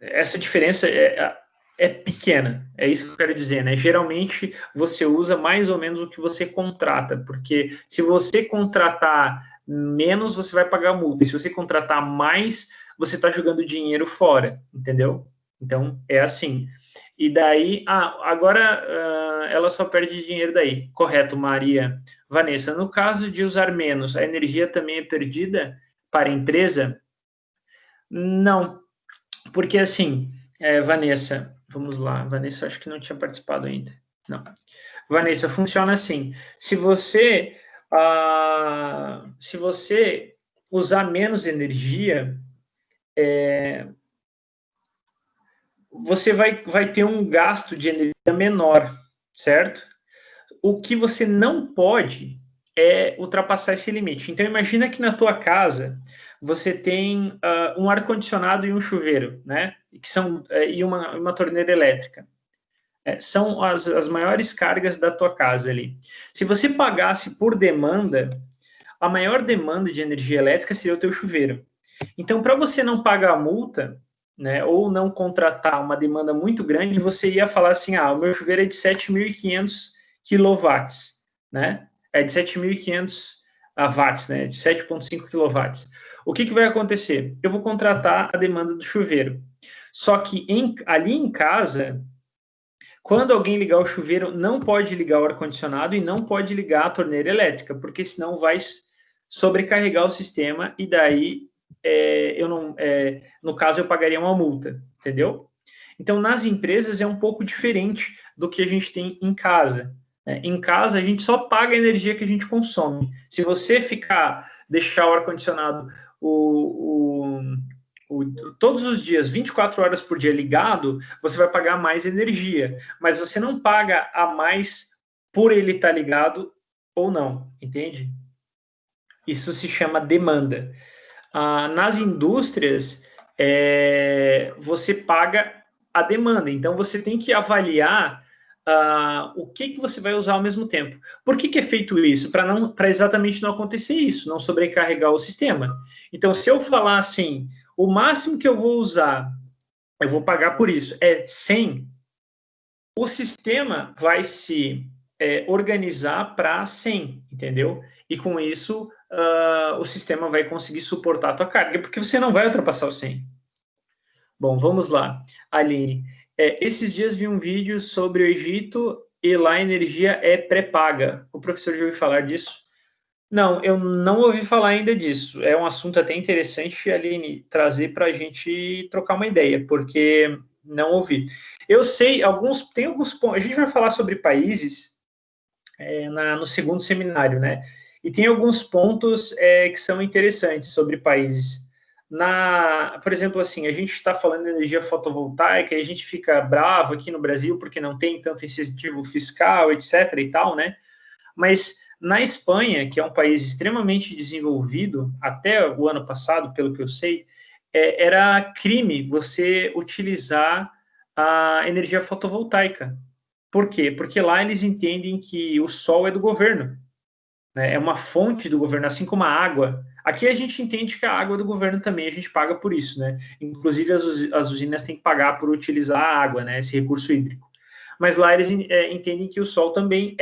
essa diferença é pequena, é isso que eu quero dizer, né? Geralmente, você usa mais ou menos o que você contrata, porque se você contratar menos, você vai pagar multa, e se você contratar mais, você está jogando dinheiro fora, entendeu? Então, é assim. E daí, agora ela só perde dinheiro daí. Correto, Maria. Vanessa, no caso de usar menos, a energia também é perdida para a empresa? Não, porque assim, Vanessa, vamos lá, Vanessa acho que não tinha participado ainda, não. Vanessa, funciona assim, se você usar menos energia, você vai ter um gasto de energia menor, certo? O que você não pode é ultrapassar esse limite. Então, imagina que na tua casa você tem um ar-condicionado e um chuveiro, né? E uma torneira elétrica. São as maiores cargas da tua casa ali. Se você pagasse por demanda, a maior demanda de energia elétrica seria o teu chuveiro. Então, para você não pagar a multa, né, ou não contratar uma demanda muito grande, você ia falar assim, o meu chuveiro é de 7.500 quilowatts, né? É de 7.500 watts, né? De 7,5 quilowatts. O que vai acontecer? Eu vou contratar a demanda do chuveiro. Só que ali em casa, quando alguém ligar o chuveiro, não pode ligar o ar-condicionado e não pode ligar a torneira elétrica, porque senão vai sobrecarregar o sistema e daí no caso eu pagaria uma multa, entendeu? Então nas empresas é um pouco diferente do que a gente tem em casa, Em casa, a gente só paga a energia que a gente consome. Se você deixar o ar-condicionado todos os dias, 24 horas por dia ligado, você vai pagar mais energia. Mas você não paga a mais por ele estar ligado ou não, entende? Isso se chama demanda. Nas indústrias, você paga a demanda. Então, você tem que avaliar o que você vai usar ao mesmo tempo. Por que é feito isso? Para exatamente não acontecer isso, não sobrecarregar o sistema. Então, se eu falar assim, o máximo que eu vou usar, eu vou pagar por isso, é 100, o sistema vai se organizar para 100, entendeu? E com isso, o sistema vai conseguir suportar a tua carga, porque você não vai ultrapassar o 100. Bom, vamos lá. Aline, esses dias vi um vídeo sobre o Egito e lá a energia é pré-paga. O professor já ouviu falar disso? Não, eu não ouvi falar ainda disso. É um assunto até interessante, Aline, trazer para a gente trocar uma ideia, porque não ouvi. Eu sei, tem alguns pontos. A gente vai falar sobre países no segundo seminário, né? E tem alguns pontos que são interessantes sobre países. Por exemplo, assim, a gente está falando de energia fotovoltaica e a gente fica bravo aqui no Brasil porque não tem tanto incentivo fiscal, etc. e tal, né? Mas na Espanha, que é um país extremamente desenvolvido, até o ano passado, pelo que eu sei, era crime você utilizar a energia fotovoltaica. Por quê? Porque lá eles entendem que o sol é do governo, né? É uma fonte do governo, assim como a água. Aqui a gente entende que a água é do governo também, a gente paga por isso, né? Inclusive as usinas têm que pagar por utilizar a água, né? Esse recurso hídrico. Mas lá eles entendem que o sol também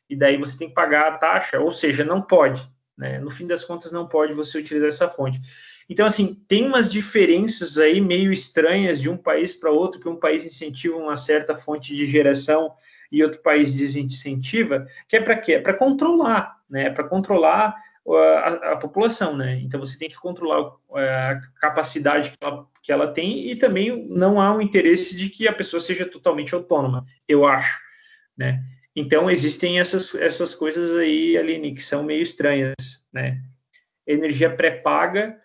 e daí você tem que pagar a taxa, ou seja, não pode, né? No fim das contas, não pode você utilizar essa fonte. Então, assim, tem umas diferenças aí meio estranhas de um país para outro, que um país incentiva uma certa fonte de geração e outro país desincentiva, que é para quê? É para controlar, né? É para controlar a população, né? Então, você tem que controlar a capacidade que ela tem e também não há um interesse de que a pessoa seja totalmente autônoma, eu acho, né? Então, existem essas coisas aí, Aline, que são meio estranhas, né? Energia pré-paga,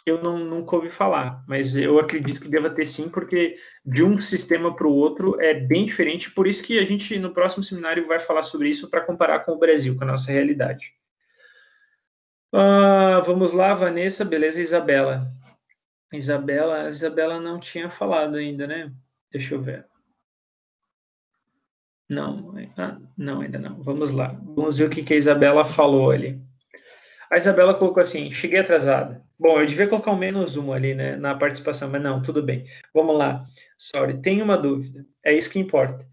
eu nunca ouvi falar, mas eu acredito que deva ter sim, porque de um sistema para o outro é bem diferente, por isso que a gente, no próximo seminário, vai falar sobre isso para comparar com o Brasil, com a nossa realidade. Vamos lá, Vanessa, beleza, Isabela. Isabela não tinha falado ainda, né? Deixa eu ver. Não, ainda não. Vamos lá. Vamos ver o que a Isabela falou ali. A Isabela colocou assim, cheguei atrasada. Bom, eu devia colocar um -1 ali, né, na participação, mas não, tudo bem. Vamos lá. Sorry, tenho uma dúvida. É isso que importa.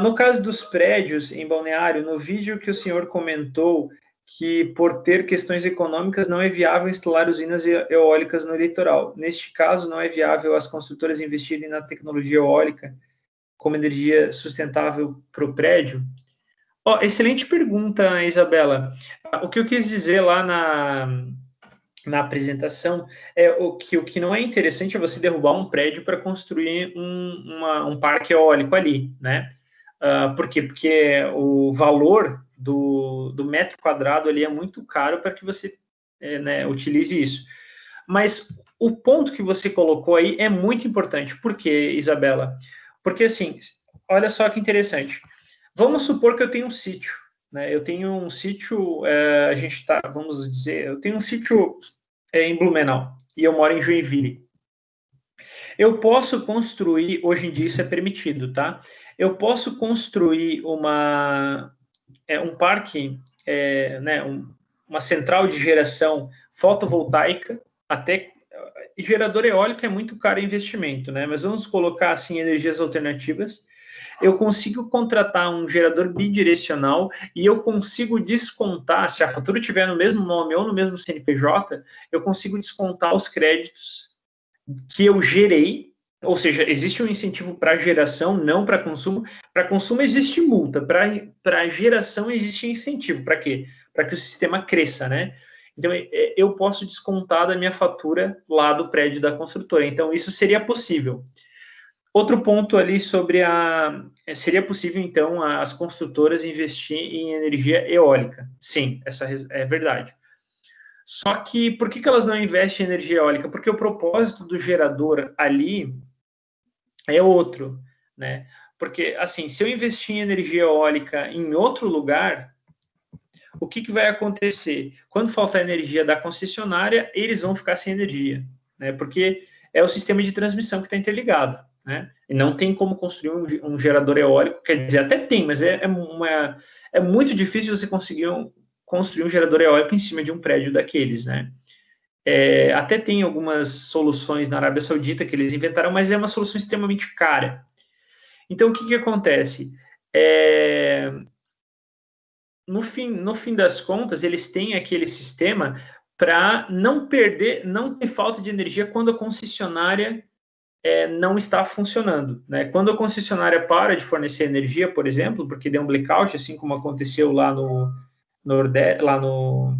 No caso dos prédios em Balneário, no vídeo que o senhor comentou que por ter questões econômicas não é viável instalar usinas eólicas no litoral. Neste caso, não é viável as construtoras investirem na tecnologia eólica como energia sustentável para o prédio? Excelente pergunta, Isabela. O que eu quis dizer lá na apresentação é o que não é interessante é você derrubar um prédio para construir um parque eólico ali, né? Por quê? Porque o valor do metro quadrado ali é muito caro para que você utilize isso. Mas o ponto que você colocou aí é muito importante. Por quê, Isabela? Porque, assim, olha só que interessante. Vamos supor que eu tenho um sítio, né? Eu tenho um sítio, vamos dizer, eu tenho um sítio em Blumenau e eu moro em Joinville. Eu posso construir, hoje em dia isso é permitido, tá? Eu posso construir um parque, uma central de geração fotovoltaica, até gerador eólico é muito caro investimento, né? Mas vamos colocar assim energias alternativas. Eu consigo contratar um gerador bidirecional e eu consigo descontar, se a fatura tiver no mesmo nome ou no mesmo CNPJ, eu consigo descontar os créditos que eu gerei, ou seja, existe um incentivo para geração, não para consumo. Para consumo existe multa, para geração existe incentivo. Para quê? Para que o sistema cresça, né? Então, eu posso descontar da minha fatura lá do prédio da construtora. Então, isso seria possível. Outro ponto ali sobre seria possível, então, as construtoras investir em energia eólica? Sim, essa é verdade. Só que, por que elas não investem em energia eólica? Porque o propósito do gerador ali é outro, né? Porque, assim, se eu investir em energia eólica em outro lugar, o que vai acontecer? Quando faltar energia da concessionária, eles vão ficar sem energia, né? Porque é o sistema de transmissão que está interligado, né? E não tem como construir um gerador eólico, quer dizer, até tem, mas é muito difícil você conseguir construir um gerador eólico em cima de um prédio daqueles, né? Até tem algumas soluções na Arábia Saudita que eles inventaram, mas é uma solução extremamente cara. Então, o que acontece? No fim das contas, eles têm aquele sistema para não ter falta de energia quando a concessionária não está funcionando, né? Quando a concessionária para de fornecer energia, por exemplo, porque deu um blackout, assim como aconteceu lá no Nordeste, lá no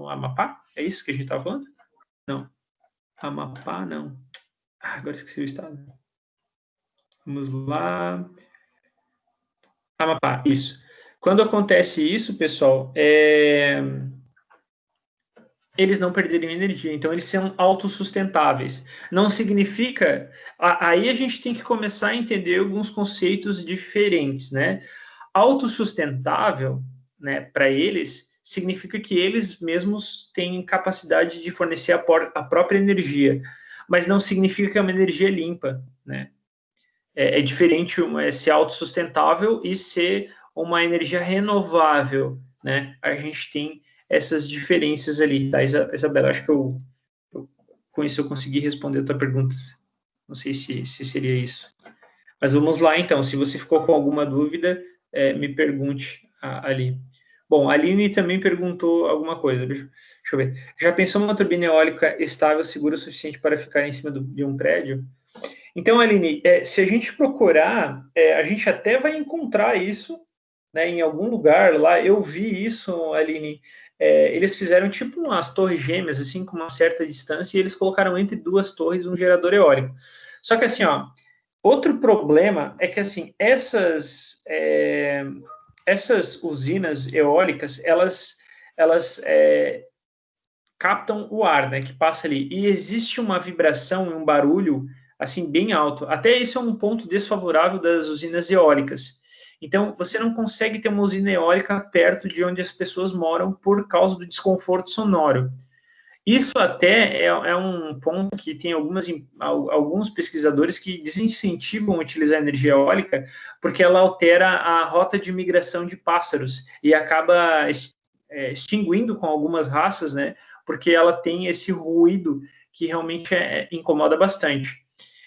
Amapá, é isso que a gente estava falando? Não, Amapá não. Agora esqueci o estado. Vamos lá. Amapá, isso. Quando acontece isso, pessoal, eles não perderiam energia, então eles são autossustentáveis. Não significa... Aí a gente tem que começar a entender alguns conceitos diferentes, né? Autossustentável, né, para eles, significa que eles mesmos têm capacidade de fornecer a própria energia, mas não significa que é uma energia limpa, né? É diferente ser autossustentável e ser uma energia renovável, né? A gente tem essas diferenças ali, tá, Isabela? Acho que com isso eu consegui responder a tua pergunta. Não sei se seria isso. Mas vamos lá, então. Se você ficou com alguma dúvida, me pergunte ali. Bom, a Aline também perguntou alguma coisa. Deixa eu ver. Já pensou numa turbina eólica estável, segura o suficiente para ficar em cima de um prédio? Então, Aline, se a gente procurar, a gente até vai encontrar isso, né, em algum lugar lá. Eu vi isso, Aline. Eles fizeram tipo umas torres gêmeas, assim, com uma certa distância, e eles colocaram entre duas torres um gerador eólico. Só que, assim, ó, outro problema é que, assim, essas usinas eólicas, elas captam o ar, né, que passa ali, e existe uma vibração e um barulho, assim, bem alto. Até isso é um ponto desfavorável das usinas eólicas. Então, você não consegue ter uma usina eólica perto de onde as pessoas moram por causa do desconforto sonoro. Isso até é um ponto que tem alguns pesquisadores que desincentivam utilizar a energia eólica porque ela altera a rota de migração de pássaros e acaba extinguindo com algumas raças, né? Porque ela tem esse ruído que realmente incomoda bastante.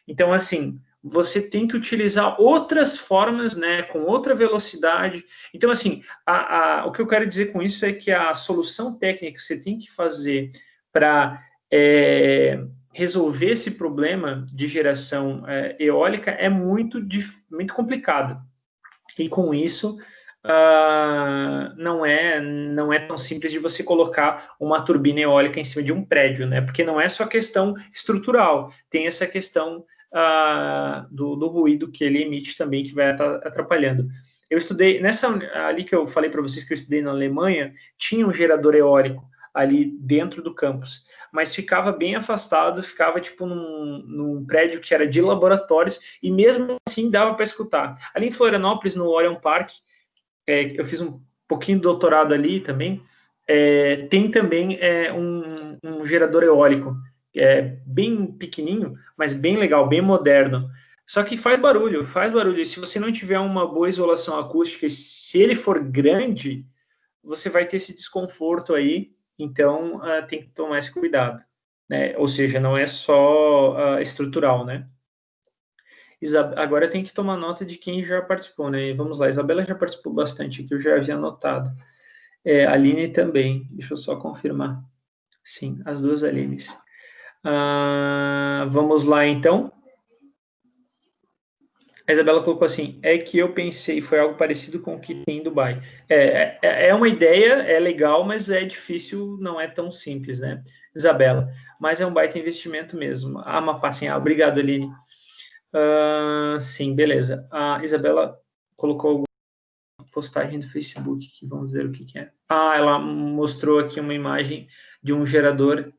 Então, assim, você tem que utilizar outras formas, né, com outra velocidade. Então, assim, o que eu quero dizer com isso é que a solução técnica que você tem que fazer para resolver esse problema de geração eólica é muito complicado. E com isso, não é tão simples de você colocar uma turbina eólica em cima de um prédio, né? Porque não é só questão estrutural, tem essa questão do ruído que ele emite também, que vai estar atrapalhando. Eu estudei, ali que eu falei para vocês que eu estudei na Alemanha, tinha um gerador eólico ali dentro do campus, mas ficava bem afastado, ficava tipo num prédio que era de laboratórios, e mesmo assim dava para escutar. Ali em Florianópolis, no Orion Park, eu fiz um pouquinho de doutorado ali também, tem também um gerador eólico, bem pequenininho, mas bem legal, bem moderno. Só que faz barulho. E se você não tiver uma boa isolação acústica, se ele for grande, você vai ter esse desconforto aí. Então, tem que tomar esse cuidado, né? Ou seja, não é só estrutural, né? Agora eu tenho que tomar nota de quem já participou, né? Vamos lá, a Isabela já participou bastante aqui, eu já havia anotado. A Aline também, deixa eu só confirmar. Sim, as duas Alines. Vamos lá, então. A Isabela colocou assim, que eu pensei, foi algo parecido com o que tem em Dubai. É uma ideia, é legal, mas é difícil, não é tão simples, né, Isabela? Mas é um baita investimento mesmo. Amapá, assim, obrigado, Aline. Sim, beleza. A Isabela colocou alguma postagem do Facebook aqui, vamos ver o que é. Ela mostrou aqui uma imagem de um gerador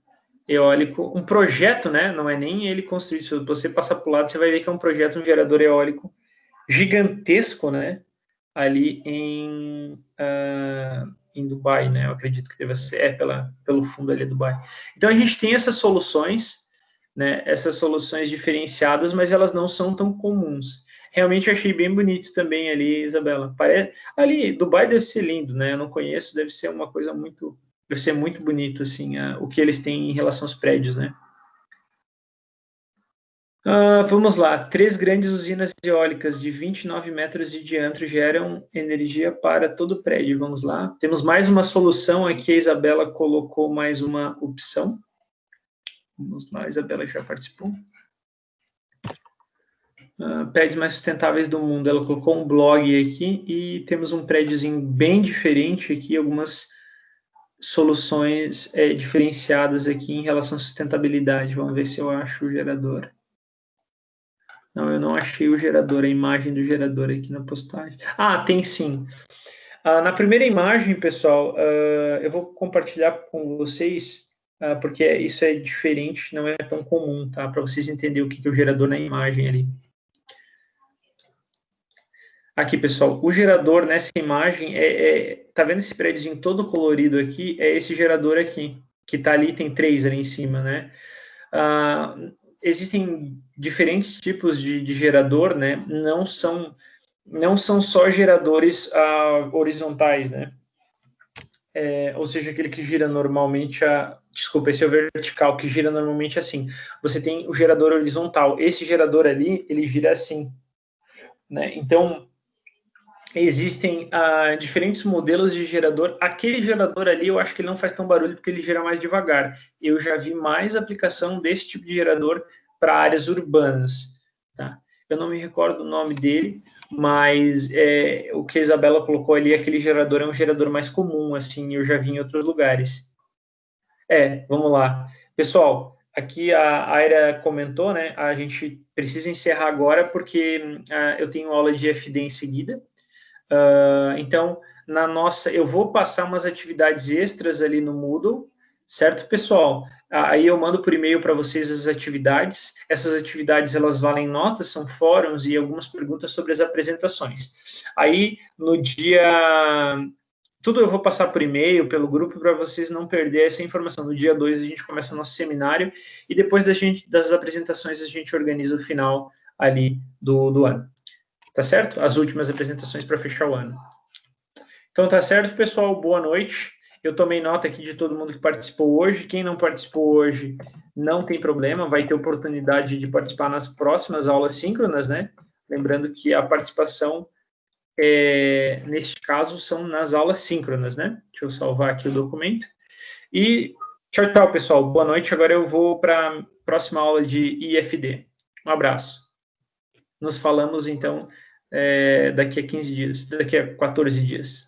eólico, um projeto, né? Não é nem ele construir. Se você passar para o lado, você vai ver que é um projeto, um gerador eólico gigantesco, né? Ali em Dubai, né? Eu acredito que deve ser pelo fundo ali de Dubai. Então a gente tem essas soluções, né? Essas soluções diferenciadas, mas elas não são tão comuns. Realmente eu achei bem bonito também ali, Isabela. Ali, Dubai deve ser lindo, né? Eu não conheço, deve ser uma coisa muito, deve ser muito bonito, assim, o que eles têm em relação aos prédios, né? Vamos lá. 3 grandes usinas eólicas de 29 metros de diâmetro geram energia para todo o prédio. Vamos lá. Temos mais uma solução aqui. A Isabela colocou mais uma opção. Vamos lá, a Isabela já participou. Prédios mais sustentáveis do mundo. Ela colocou um blog aqui e temos um prédiozinho bem diferente aqui, algumas soluções diferenciadas aqui em relação à sustentabilidade. Vamos ver se eu acho o gerador. Não, eu não achei o gerador, a imagem do gerador aqui na postagem. Tem sim. Na primeira imagem, pessoal, eu vou compartilhar com vocês, porque isso é diferente, não é tão comum, tá? Para vocês entenderem o que é o gerador na imagem ali. Aqui, pessoal, o gerador nessa imagem tá vendo esse prédiozinho todo colorido aqui? É esse gerador aqui, que tá ali, tem 3 ali em cima, né? Existem diferentes tipos de gerador, né? Não são só geradores horizontais, né? Ou seja, aquele que gira normalmente desculpa, esse é o vertical, que gira normalmente assim. Você tem o gerador horizontal. Esse gerador ali, ele gira assim, né? Então, existem diferentes modelos de gerador. Aquele gerador ali, eu acho que ele não faz tão barulho porque ele gira mais devagar. Eu já vi mais aplicação desse tipo de gerador para áreas urbanas, tá? Eu não me recordo o nome dele, mas o que a Isabela colocou ali, aquele gerador é um gerador mais comum, assim, eu já vi em outros lugares. Vamos lá. Pessoal, aqui a Aira comentou, né? A gente precisa encerrar agora porque eu tenho aula de FD em seguida. Então, eu vou passar umas atividades extras ali no Moodle, certo, pessoal? Aí eu mando por e-mail para vocês as atividades. Essas atividades, elas valem notas, são fóruns e algumas perguntas sobre as apresentações. Aí, no dia... Tudo eu vou passar por e-mail, pelo grupo, para vocês não perderem essa informação. No dia 2, a gente começa o nosso seminário e depois das apresentações, a gente organiza o final ali do ano. Tá certo? As últimas apresentações para fechar o ano. Então, tá certo, pessoal? Boa noite. Eu tomei nota aqui de todo mundo que participou hoje. Quem não participou hoje, não tem problema, vai ter oportunidade de participar nas próximas aulas síncronas, né? Lembrando que a participação, neste caso, são nas aulas síncronas, né? Deixa eu salvar aqui o documento. E tchau, pessoal. Boa noite. Agora eu vou para a próxima aula de IFD. Um abraço. Nos falamos, então, daqui a 15 dias, daqui a 14 dias.